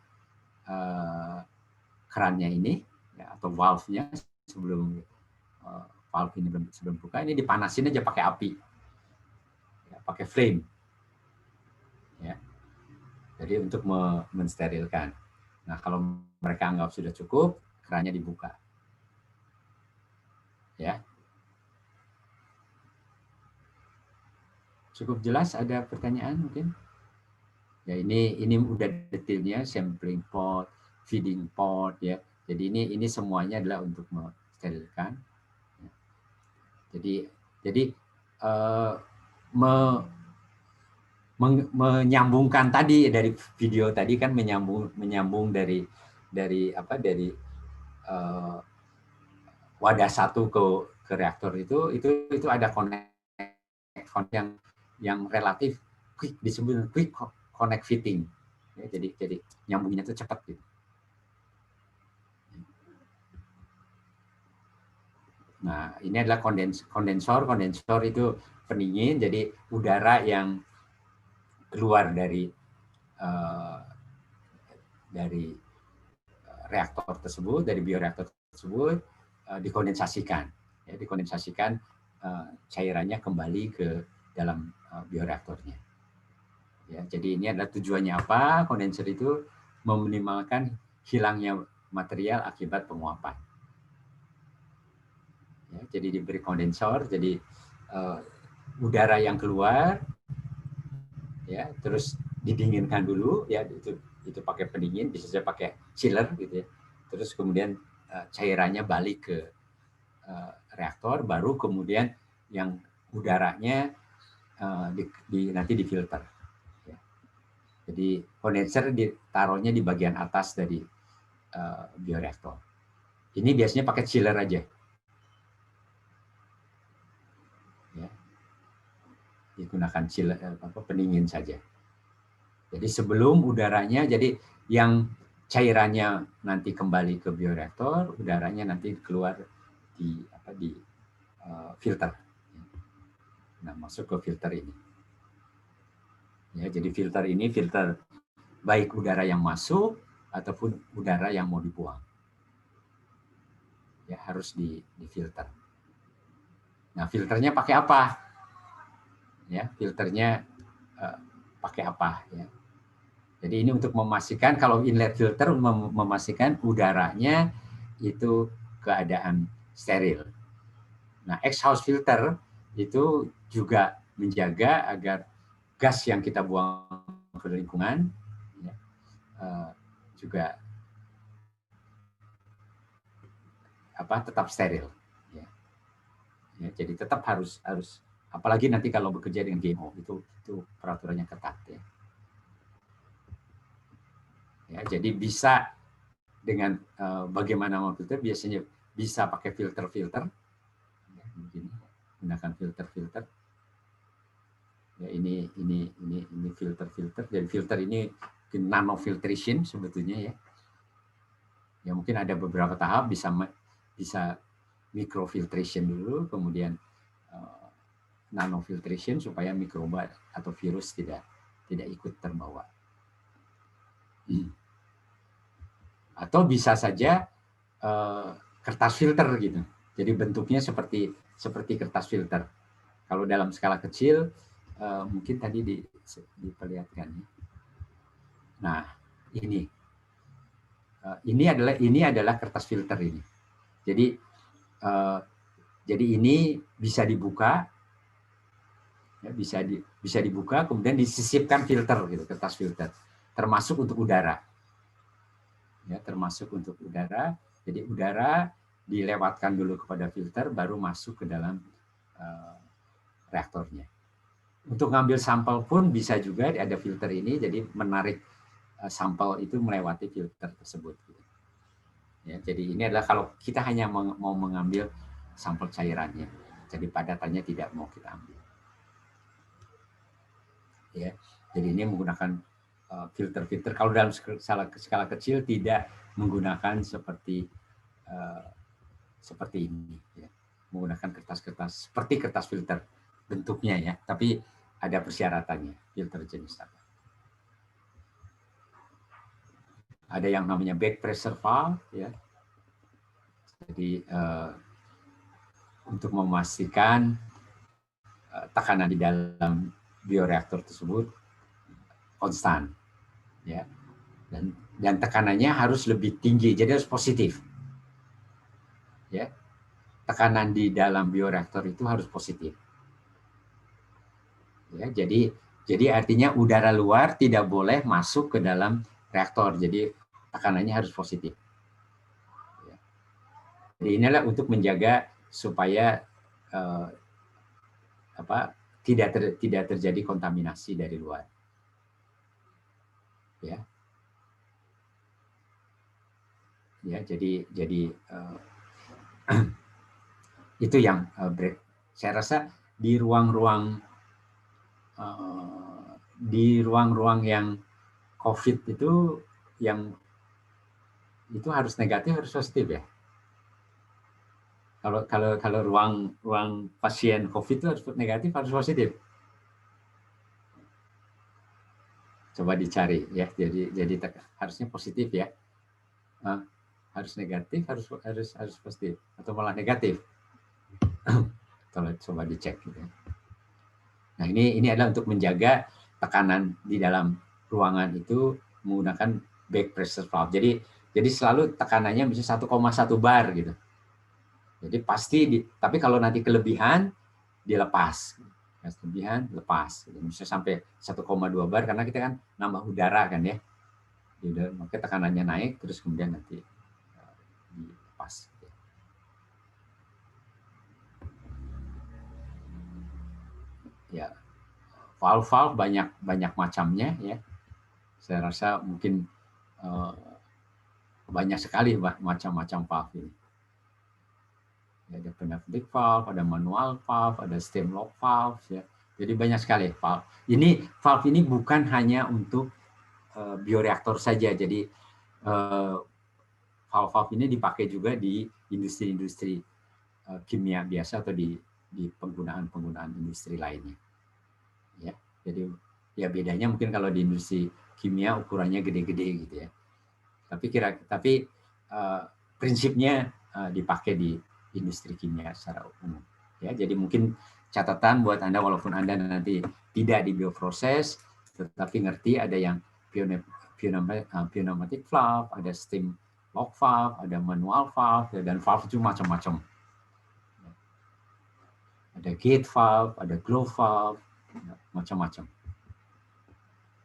kerannya ini ya, atau valve-nya, sebelum valve ini sebelum buka, ini dipanasin aja pakai api ya, pakai flame ya. Jadi untuk mensterilkan. Nah kalau mereka anggap sudah cukup, kerannya dibuka ya. Cukup jelas? Ada pertanyaan mungkin? Ya ini udah detailnya, sampling pot, feeding pot ya. Jadi ini semuanya adalah untuk mensterilkan. Jadi menyambungkan tadi dari video tadi kan, menyambung dari wadah satu ke reaktor itu ada connect yang relatif quick, disebut quick connect fitting ya, jadi nyambungnya itu cepat gitu. Nah ini adalah kondensor itu pendingin, jadi udara yang keluar dari reaktor tersebut, dari bioreaktor tersebut dikondensasikan ya, cairannya kembali ke dalam bioreaktornya. Ya, jadi ini adalah tujuannya apa? Kondenser itu meminimalkan hilangnya material akibat penguapan. Ya, jadi diberi kondensor, jadi udara yang keluar, ya, terus didinginkan dulu, ya, itu pakai pendingin, bisa saja pakai chiller, gitu ya. Terus kemudian cairannya balik ke reaktor, baru kemudian yang udaranya nanti difilter. Ya. Jadi kondenser ditaruhnya di bagian atas dari bioreaktor. Ini biasanya pakai chiller aja. Ya. Digunakan chiller, pendingin saja. Jadi sebelum udaranya, jadi yang cairannya nanti kembali ke bioreaktor, udaranya nanti keluar di filter. Nah, masuk ke filter ini. Ya, jadi filter ini filter baik udara yang masuk ataupun udara yang mau dibuang. Ya, harus difilter. Nah, filternya pakai apa? Ya, filternya pakai apa? Ya. Jadi ini untuk memastikan kalau inlet filter memastikan udaranya itu keadaan steril. Nah, exhaust filter itu juga menjaga agar gas yang kita buang ke lingkungan ya, juga tetap steril. Ya. Ya, jadi tetap harus apalagi nanti kalau bekerja dengan GMO itu peraturannya ketat ya. Ya, jadi bisa dengan bagaimana mau filter, biasanya bisa pakai filter ya, begini, gunakan filter. Ya, ini filter dan filter ini nano filtration sebetulnya ya. Ya mungkin ada beberapa tahap, bisa microfiltration dulu, kemudian nano filtration supaya mikroba atau virus tidak ikut terbawa. Atau bisa saja kertas filter gitu. Jadi bentuknya seperti kertas filter. Kalau dalam skala kecil mungkin tadi diperlihatkan. Nah, ini adalah kertas filter ini. Jadi ini bisa dibuka, ya, bisa dibuka, kemudian disisipkan filter gitu, kertas filter, termasuk untuk udara. Ya, termasuk untuk udara. Jadi udara dilewatkan dulu kepada filter, baru masuk ke dalam reaktornya. Untuk ngambil sampel pun bisa juga ada filter ini, jadi menarik sampel itu melewati filter tersebut. Ya, jadi ini adalah kalau kita hanya mau mengambil sampel cairannya, jadi padatannya tidak mau kita ambil. Ya, jadi ini menggunakan filter. Kalau dalam skala kecil tidak menggunakan seperti ini, ya. Menggunakan kertas-kertas seperti kertas filter bentuknya ya, tapi ada persyaratannya, filter jenis apa. Ada yang namanya back pressure valve ya. Jadi untuk memastikan tekanan di dalam bioreaktor tersebut konstan ya. Dan tekanannya harus lebih tinggi, jadi harus positif. Ya. Tekanan di dalam bioreaktor itu harus positif. Ya, jadi artinya udara luar tidak boleh masuk ke dalam reaktor. Jadi tekanannya harus positif. Ya. Jadi inilah untuk menjaga supaya tidak terjadi kontaminasi dari luar. Ya. Ya, jadi itu yang saya rasa di ruang-ruang yang COVID itu yang itu harus negatif, harus positif ya. Kalau ruang pasien COVID itu harus negatif, harus positif. Coba dicari ya. Jadi harusnya positif ya. Harus negatif, harus positif, atau malah negatif. Kalau coba dicek gitu. Nah, ini adalah untuk menjaga tekanan di dalam ruangan itu menggunakan back pressure valve. Jadi selalu tekanannya bisa 1,1 bar gitu. Jadi pasti tapi kalau nanti kelebihan dilepas. Kelebihan lepas. Bisa sampai 1,2 bar karena kita kan nambah udara kan ya. Maka tekanannya naik terus kemudian nanti dilepas. Ya, valve banyak macamnya ya. Saya rasa mungkin banyak sekali macam-macam valve ini. Ada pneumatic valve, ada manual valve, ada stem lock valve ya. Jadi banyak sekali valve. Valve ini bukan hanya untuk bioreaktor saja. Jadi valve ini dipakai juga di industri-industri kimia biasa atau di penggunaan industri lainnya. Ya, jadi ya bedanya mungkin kalau di industri kimia ukurannya gede-gede gitu ya. Tapi prinsipnya dipakai di industri kimia secara umum. Ya, jadi mungkin catatan buat Anda walaupun Anda nanti tidak di bioproses, tetapi ngerti ada yang pneumatic valve, ada steam lock valve, ada manual valve, dan valve itu macam-macam. Ada gate valve, ada glow valve, macam-macam.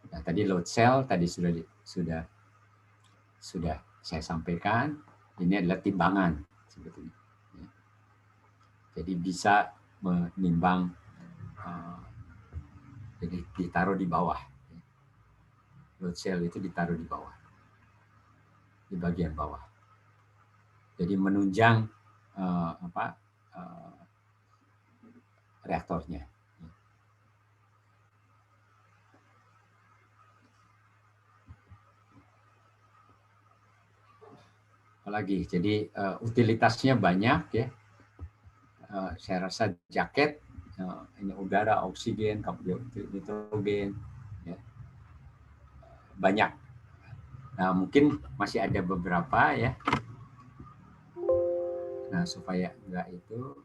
Nah, tadi load cell tadi sudah saya sampaikan. Ini adalah timbangan sebetulnya. Jadi bisa menimbang, jadi ditaruh di bawah. Load cell itu ditaruh di bawah, di bagian bawah. Jadi menunjang reaktornya. Apalagi, jadi utilitasnya banyak ya. Saya rasa jaket, ini udara, oksigen, karbon nitrogen, ya. Banyak. Nah, mungkin masih ada beberapa ya. Nah, supaya enggak itu,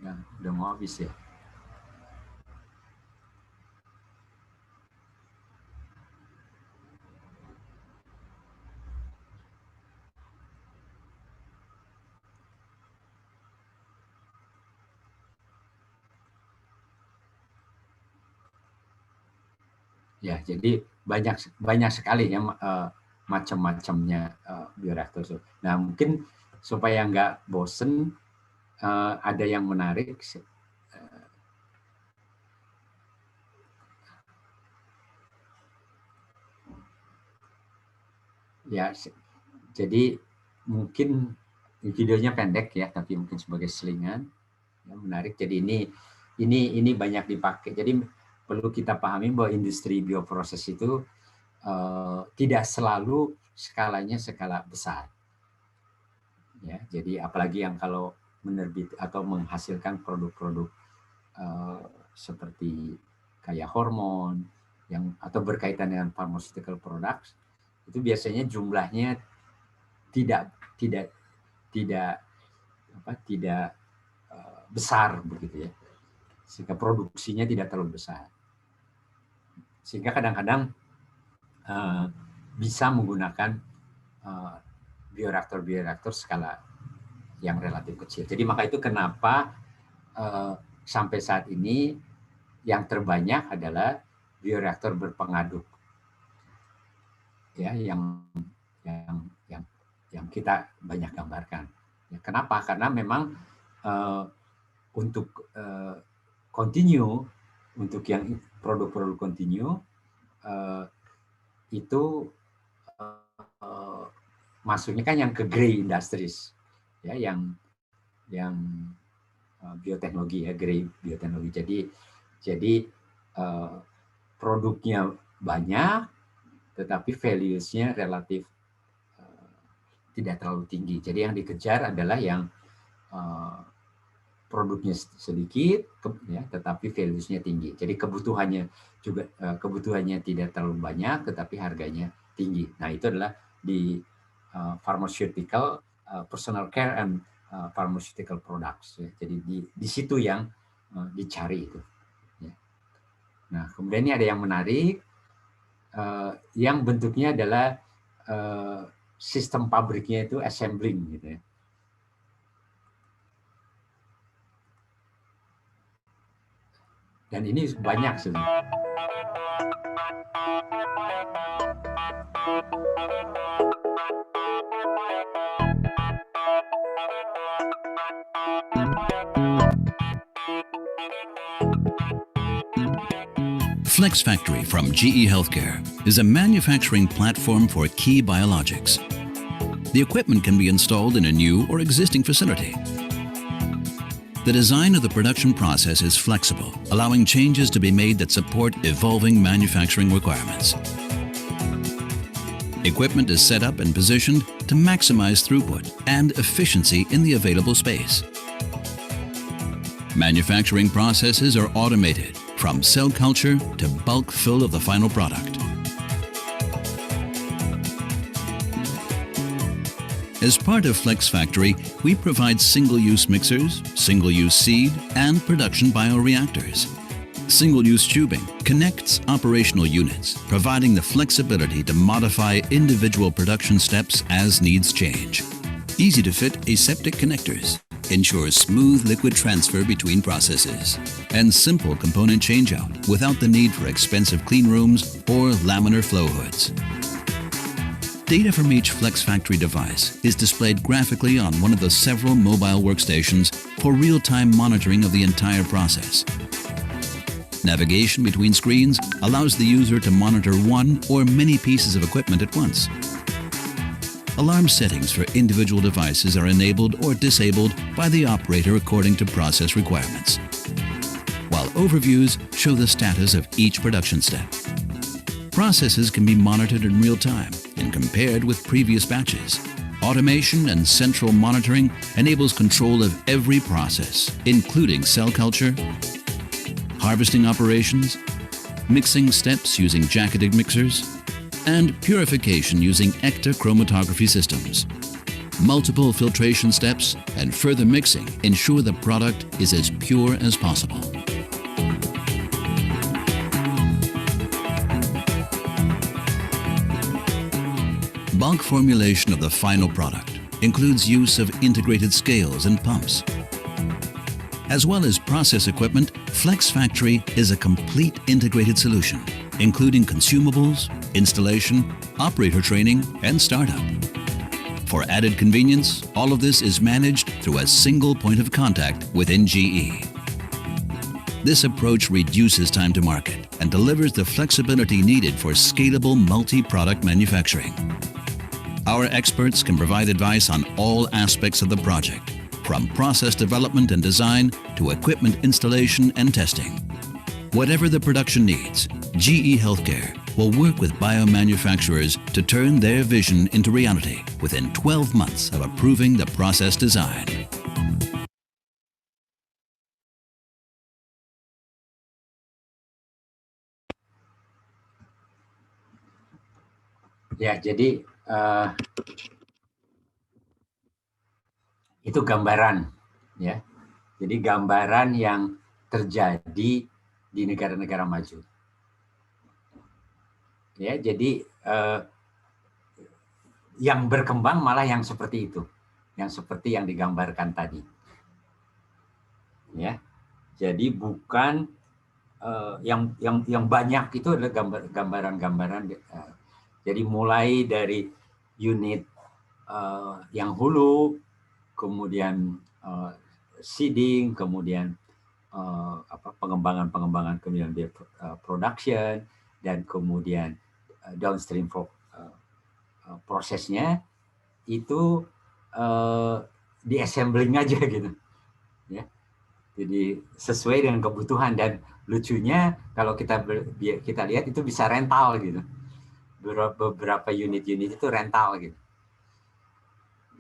nah, udah mau habis ya. Ya, jadi banyak sekali ya macam-macamnya bioreaktor. Nah, mungkin supaya nggak bosen, ada yang menarik. Ya, jadi mungkin videonya pendek ya, tapi mungkin sebagai selingan ya, menarik. Jadi ini banyak dipakai. Jadi perlu kita pahami bahwa industri bioproses itu tidak selalu skalanya skala besar. Ya, jadi apalagi yang kalau menerbit atau menghasilkan produk-produk seperti kayak hormon atau berkaitan dengan pharmaceutical products, itu biasanya jumlahnya tidak besar begitu ya, sehingga produksinya tidak terlalu besar. Sehingga kadang-kadang bisa menggunakan bioreaktor skala yang relatif kecil. Jadi maka itu kenapa sampai saat ini yang terbanyak adalah bioreaktor berpengaduk, ya, yang kita banyak gambarkan. Ya, kenapa? Karena memang untuk continue, untuk yang produk-produk continue itu masuknya kan yang ke gray industries, ya, yang bioteknologi ya, gray bioteknologi. Jadi produknya banyak, tetapi values-nya relatif tidak terlalu tinggi. Jadi yang dikejar adalah yang produknya sedikit, ya, tetapi values-nya tinggi. Jadi kebutuhannya tidak terlalu banyak, tetapi harganya tinggi. Nah, itu adalah di pharmaceutical, personal care and pharmaceutical products. Ya. Jadi di situ yang dicari itu. Ya. Nah, kemudian ini ada yang menarik, yang bentuknya adalah sistem pabriknya itu assembling, gitu ya. Dan ini banyak sebenarnya. Flex Factory from GE Healthcare is a manufacturing platform for key biologics. The equipment can be installed in a new or existing facility. The design of the production process is flexible, allowing changes to be made that support evolving manufacturing requirements. Equipment is set up and positioned to maximize throughput and efficiency in the available space. Manufacturing processes are automated, from cell culture to bulk fill of the final product. As part of Flex Factory, we provide single-use mixers, single-use seed, and production bioreactors. Single-use tubing connects operational units, providing the flexibility to modify individual production steps as needs change. Easy-to-fit aseptic connectors ensures smooth liquid transfer between processes and simple component changeout without the need for expensive clean rooms or laminar flow hoods. Data from each Flex Factory device is displayed graphically on one of the several mobile workstations for real-time monitoring of the entire process. Navigation between screens allows the user to monitor one or many pieces of equipment at once. Alarm settings for individual devices are enabled or disabled by the operator according to process requirements, while overviews show the status of each production step. Processes can be monitored in real time and compared with previous batches. Automation and central monitoring enables control of every process, including cell culture, harvesting operations, mixing steps using jacketed mixers, and purification using ECTA chromatography systems. Multiple filtration steps and further mixing ensure the product is as pure as possible. Bulk formulation of the final product includes use of integrated scales and pumps. As well as process equipment, Flex Factory is a complete integrated solution, including consumables, installation, operator training, and startup. For added convenience, all of this is managed through a single point of contact within GE. This approach reduces time to market and delivers the flexibility needed for scalable multi-product manufacturing. Our experts can provide advice on all aspects of the project, from process development and design to equipment installation and testing. Whatever the production needs, GE Healthcare will work with biomanufacturers to turn their vision into reality within 12 months of approving the process design. Ya, jadi itu gambaran, ya. Jadi gambaran yang terjadi di negara-negara maju. Ya, jadi yang berkembang malah yang seperti itu, yang seperti yang digambarkan tadi. Ya, jadi bukan yang banyak itu adalah gambaran-gambaran. Jadi mulai dari unit yang hulu, kemudian seeding, kemudian pengembangan, kemudian production, dan kemudian downstream prosesnya itu di assembling aja gitu, ya. Jadi sesuai dengan kebutuhan, dan lucunya kalau kita lihat itu bisa rental gitu. Beberapa unit-unit itu rental gitu.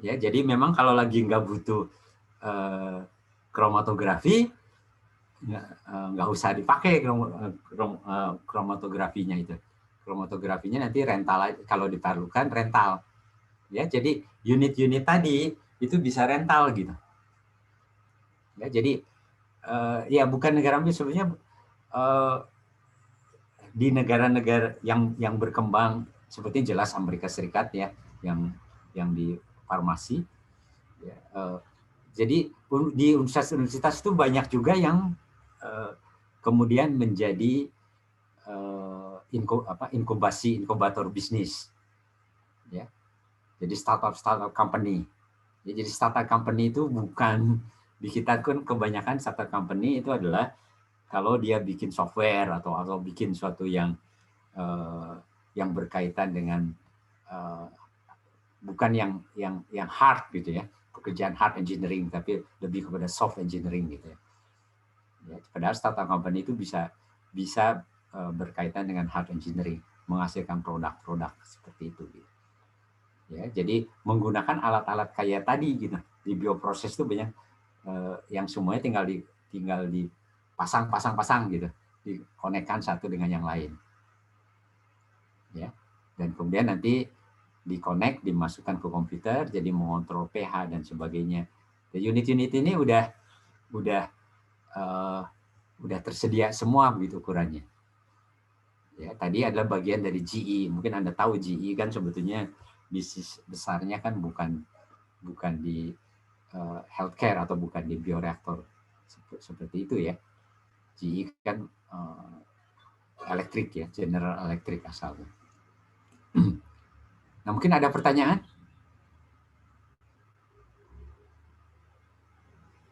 Ya, jadi memang kalau lagi nggak butuh kromatografi, nggak usah dipakai kromatografinya itu. Kromatografinya nanti rental, kalau diperlukan rental. Ya, jadi unit-unit tadi itu bisa rental gitu. Ya, jadi ya bukan negara maju sebenarnya, di negara-negara yang berkembang seperti jelas Amerika Serikat ya, yang di farmasi. Ya, jadi di universitas itu banyak juga yang kemudian menjadi inkubator bisnis, ya. Jadi startup company. Ya, jadi startup company itu bukan di kita kan kebanyakan startup company itu adalah kalau dia bikin software atau bikin suatu yang berkaitan dengan bukan yang hard gitu ya, pekerjaan hard engineering, tapi lebih kepada soft engineering gitu ya. Ya, padahal startup company itu bisa berkaitan dengan hard engineering, menghasilkan produk-produk seperti itu gitu. Ya, jadi menggunakan alat-alat kayak tadi gitu. Di bioproses itu banyak yang semuanya tinggal dipasang gitu, dikonekkan satu dengan yang lain. Ya. Dan kemudian nanti dikonek, dimasukkan ke komputer, jadi mengontrol pH dan sebagainya. Unit-unit ini udah udah tersedia semua begitu ukurannya. Ya, tadi adalah bagian dari GE. Mungkin Anda tahu GE kan sebetulnya bisnis besarnya kan bukan di healthcare atau bukan di bioreaktor seperti itu ya. GE kan elektrik ya, General Electric asalnya. Nah, mungkin ada pertanyaan?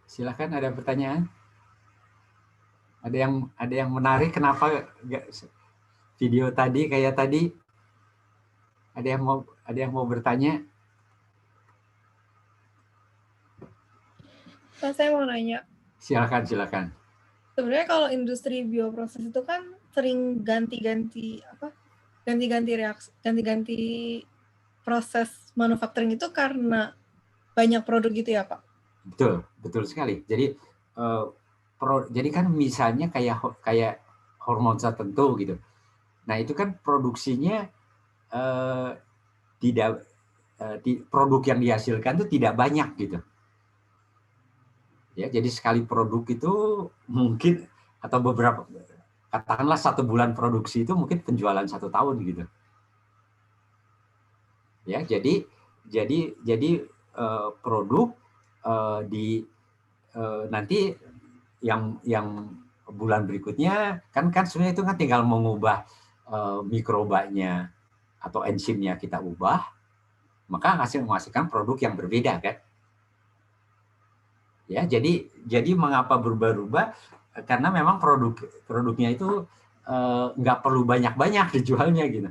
Silakan, ada pertanyaan? Ada yang menarik, kenapa video tadi kayak tadi? Ada yang mau bertanya? Pak, saya mau nanya. Silakan. Sebenarnya kalau industri bioproses itu kan sering ganti-ganti reaksi, ganti-ganti proses manufacturing itu karena banyak produk gitu ya, Pak? Betul sekali. Jadi jadi kan misalnya kayak hormon tertentu gitu. Nah, itu kan produksinya produk yang dihasilkan itu tidak banyak gitu. Ya, jadi sekali produk itu mungkin atau beberapa, katakanlah 1 bulan produksi itu mungkin penjualan 1 tahun gitu. Ya, jadi produk nanti yang bulan berikutnya kan sebenarnya itu kan tinggal mengubah mikrobanya atau enzimnya kita ubah, maka menghasilkan produk yang berbeda kan. Ya, jadi mengapa berubah-ubah? Karena memang produknya itu nggak perlu banyak-banyak dijualnya gitu.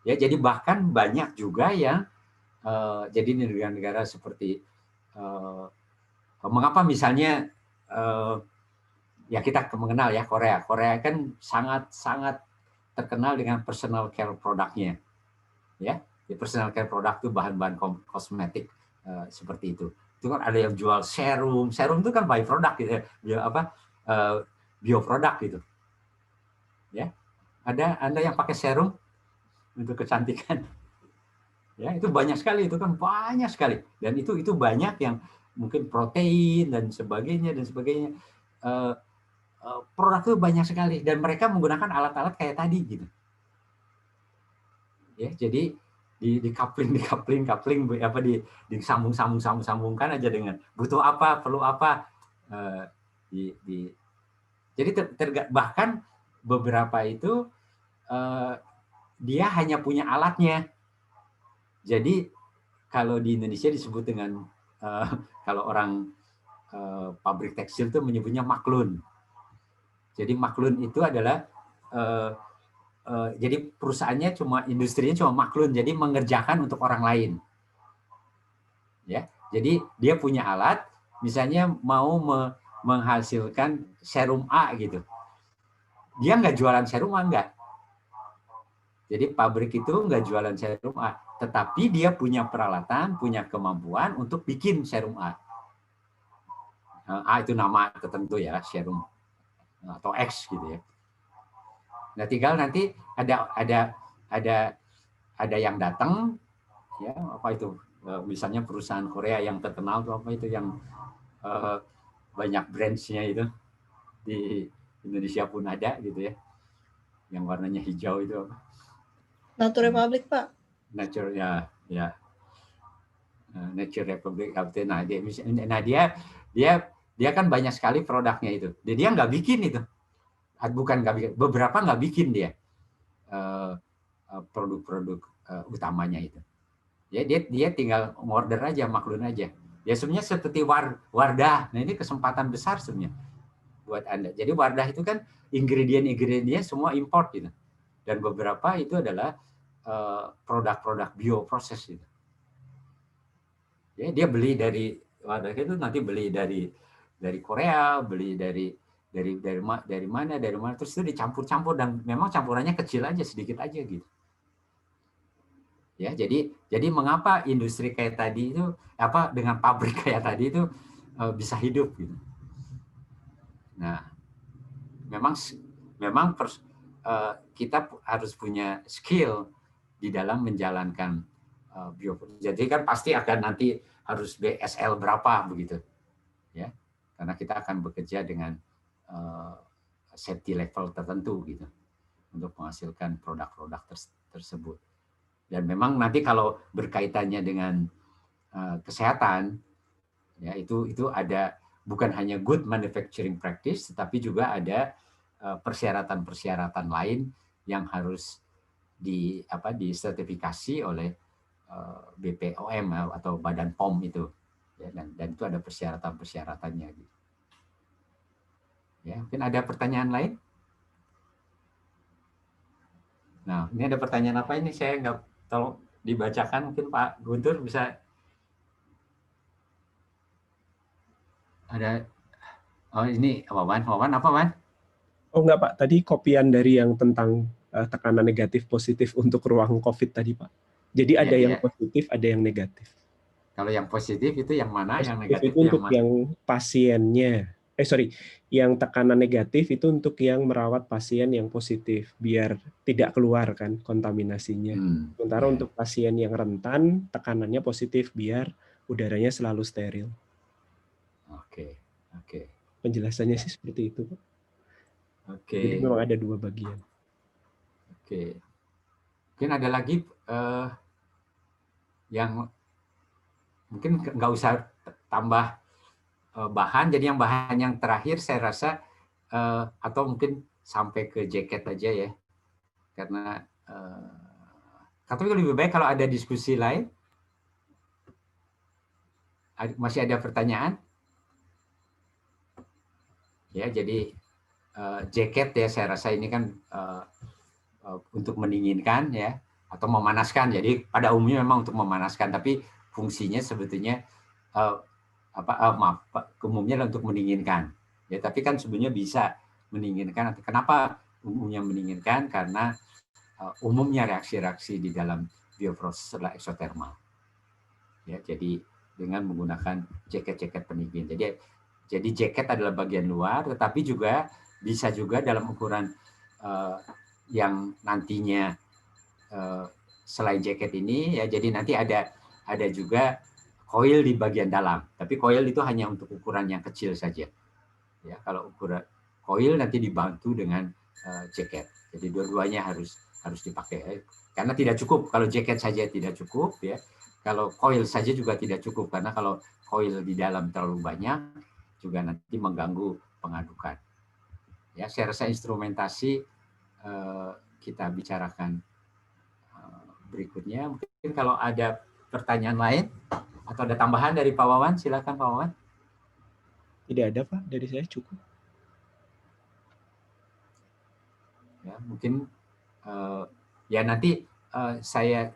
Ya, jadi bahkan banyak juga yang jadi negara-negara seperti mengapa misalnya ya kita mengenal ya Korea kan sangat terkenal dengan personal care produknya. Ya, personal care produk itu bahan-bahan kosmetik seperti itu. Itu kan ada yang jual serum itu kan by product gitu ya, bioproduk gitu. Ya. Anda yang pakai serum untuk kecantikan. Ya, itu banyak sekali, itu kan banyak sekali. Dan itu banyak yang mungkin protein dan sebagainya. Produk itu banyak sekali dan mereka menggunakan alat-alat kayak tadi gitu. Ya, jadi di coupling disambungkan aja dengan butuh apa, perlu apa, jadi bahkan beberapa itu dia hanya punya alatnya. Jadi kalau di Indonesia disebut dengan kalau orang pabrik tekstil itu menyebutnya maklun. Jadi maklun itu adalah jadi perusahaannya industrinya cuma maklun, jadi mengerjakan untuk orang lain. Ya, jadi dia punya alat, misalnya mau menghasilkan serum A gitu. Dia nggak jualan serum A, enggak. Jadi pabrik itu nggak jualan serum A, tetapi dia punya peralatan, punya kemampuan untuk bikin serum A. A itu nama tertentu ya, serum atau X gitu ya. Nah, tinggal nanti ada yang datang ya, apa itu misalnya perusahaan Korea yang terkenal tuh apa itu yang banyak brands-nya itu di Indonesia pun ada gitu ya, yang warnanya hijau itu apa? Nature Republic, Pak. Nature ya. Nature Republic. Nah, dia kan banyak sekali produknya itu. Dia nggak bikin itu. Bukan nggak bikin, beberapa nggak bikin dia produk-produk utamanya itu. Ya, dia tinggal order aja, maklun aja. Ya sebenarnya seperti Wardah. Nah, ini kesempatan besar sebenarnya buat Anda. Jadi Wardah itu kan ingredient-ingredientnya semua import gitu. Dan beberapa itu adalah produk-produk bioproses gitu. Ya, dia beli dari Wardah itu nanti beli dari Korea, beli dari mana terus itu dicampur-campur dan memang campurannya kecil aja, sedikit aja gitu. Ya, jadi mengapa industri kayak tadi itu dengan pabrik kayak tadi itu bisa hidup gitu. Nah, memang kita harus punya skill di dalam menjalankan bioproses. Jadi kan pasti akan nanti harus BSL berapa begitu. Ya. Karena kita akan bekerja dengan safety level tertentu gitu untuk menghasilkan produk-produk tersebut. Dan memang nanti kalau berkaitannya dengan kesehatan, ya itu ada bukan hanya good manufacturing practice, tetapi juga ada persyaratan-persyaratan lain yang harus disertifikasi oleh BPOM atau Badan POM itu, ya, dan itu ada persyaratan-persyaratannya. Gitu. Ya, mungkin ada pertanyaan lain? Nah, ini ada pertanyaan apa ini? Saya nggak tahu, dibacakan mungkin Pak Guntur bisa. Ada, oh ini Wawan apa Wan? Oh enggak Pak, tadi kopian dari yang tentang tekanan negatif positif untuk ruang COVID tadi Pak. Jadi ada yang positif, ada yang negatif. Kalau yang positif itu yang mana? Positif yang negatif itu untuk yang pasiennya. Yang tekanan negatif itu untuk yang merawat pasien yang positif, biar tidak keluar kan kontaminasinya. Sementara untuk pasien yang rentan, tekanannya positif, biar udaranya selalu steril. Oke. Penjelasannya sih seperti itu, Pak. Oke. Jadi memang ada dua bagian. Oke. Mungkin ada lagi yang mungkin nggak usah tambah bahan, jadi yang bahan yang terakhir saya rasa atau mungkin sampai ke jaket aja ya, karena tapi lebih baik kalau ada diskusi lain. Masih ada pertanyaan? Ya, jadi jaket ya saya rasa ini kan untuk mendinginkan ya atau memanaskan. Jadi pada umumnya memang untuk memanaskan, tapi fungsinya sebetulnya umumnya untuk mendinginkan. Ya, tapi kan sebenarnya bisa mendinginkan. Kenapa umumnya mendinginkan? Karena umumnya reaksi-reaksi di dalam bioproses adalah eksotermal. Ya, jadi dengan menggunakan jaket-jaket pendingin. Jadi jaket adalah bagian luar, tetapi juga bisa juga dalam ukuran yang nantinya selain jaket ini ya, jadi nanti ada juga coil di bagian dalam, tapi coil itu hanya untuk ukuran yang kecil saja. Ya, kalau ukuran coil nanti dibantu dengan jaket. Jadi dua-duanya harus dipakai. Karena tidak cukup kalau jaket saja tidak cukup ya. Kalau coil saja juga tidak cukup, karena kalau coil di dalam terlalu banyak juga nanti mengganggu pengadukan. Ya, saya rasa instrumentasi kita bicarakan berikutnya. Mungkin kalau ada pertanyaan lain atau ada tambahan dari Pak Wawan, silakan Pak Wawan. Tidak ada Pak, dari saya cukup. Ya, mungkin ya nanti saya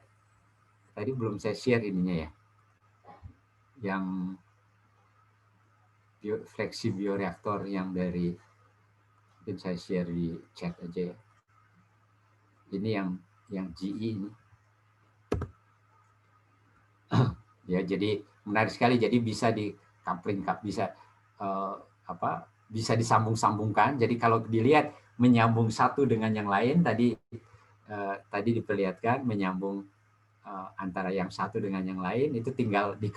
tadi belum saya share ininya ya, yang fleksi bioreaktor yang dari, mungkin saya share di chat aja ya. Ini yang GE ini. Ya, jadi menarik sekali. Jadi bisa di coupling, bisa bisa disambung-sambungkan. Jadi kalau dilihat menyambung satu dengan yang lain, tadi diperlihatkan menyambung antara yang satu dengan yang lain, itu tinggal di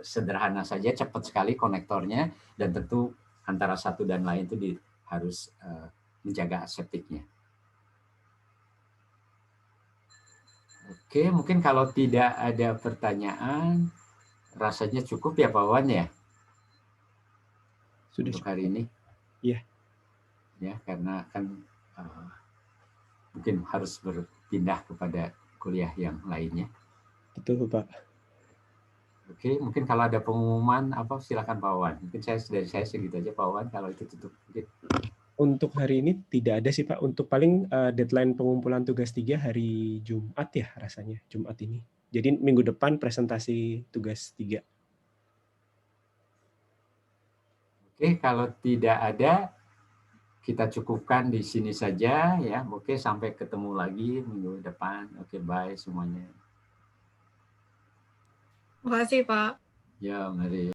sederhana saja, cepat sekali konektornya, dan tentu antara satu dan lain itu harus menjaga aseptiknya. Oke, mungkin kalau tidak ada pertanyaan, rasanya cukup ya Pak Wawan ya? Sudah untuk cukup. hari ini. Iya. Ya, karena kan mungkin harus berpindah kepada kuliah yang lainnya. Betul Pak. Oke, mungkin kalau ada pengumuman silakan Pak Wawan. Mungkin dari saya segitu aja Pak Wawan, kalau itu tutup. Mungkin. Untuk hari ini tidak ada sih Pak. Untuk paling deadline pengumpulan tugas 3 hari Jumat ya rasanya, Jumat ini. Jadi minggu depan presentasi tugas 3. Oke, kalau tidak ada, kita cukupkan di sini saja ya. Oke, sampai ketemu lagi minggu depan. Oke, bye semuanya. Terima kasih Pak. Ya, mari.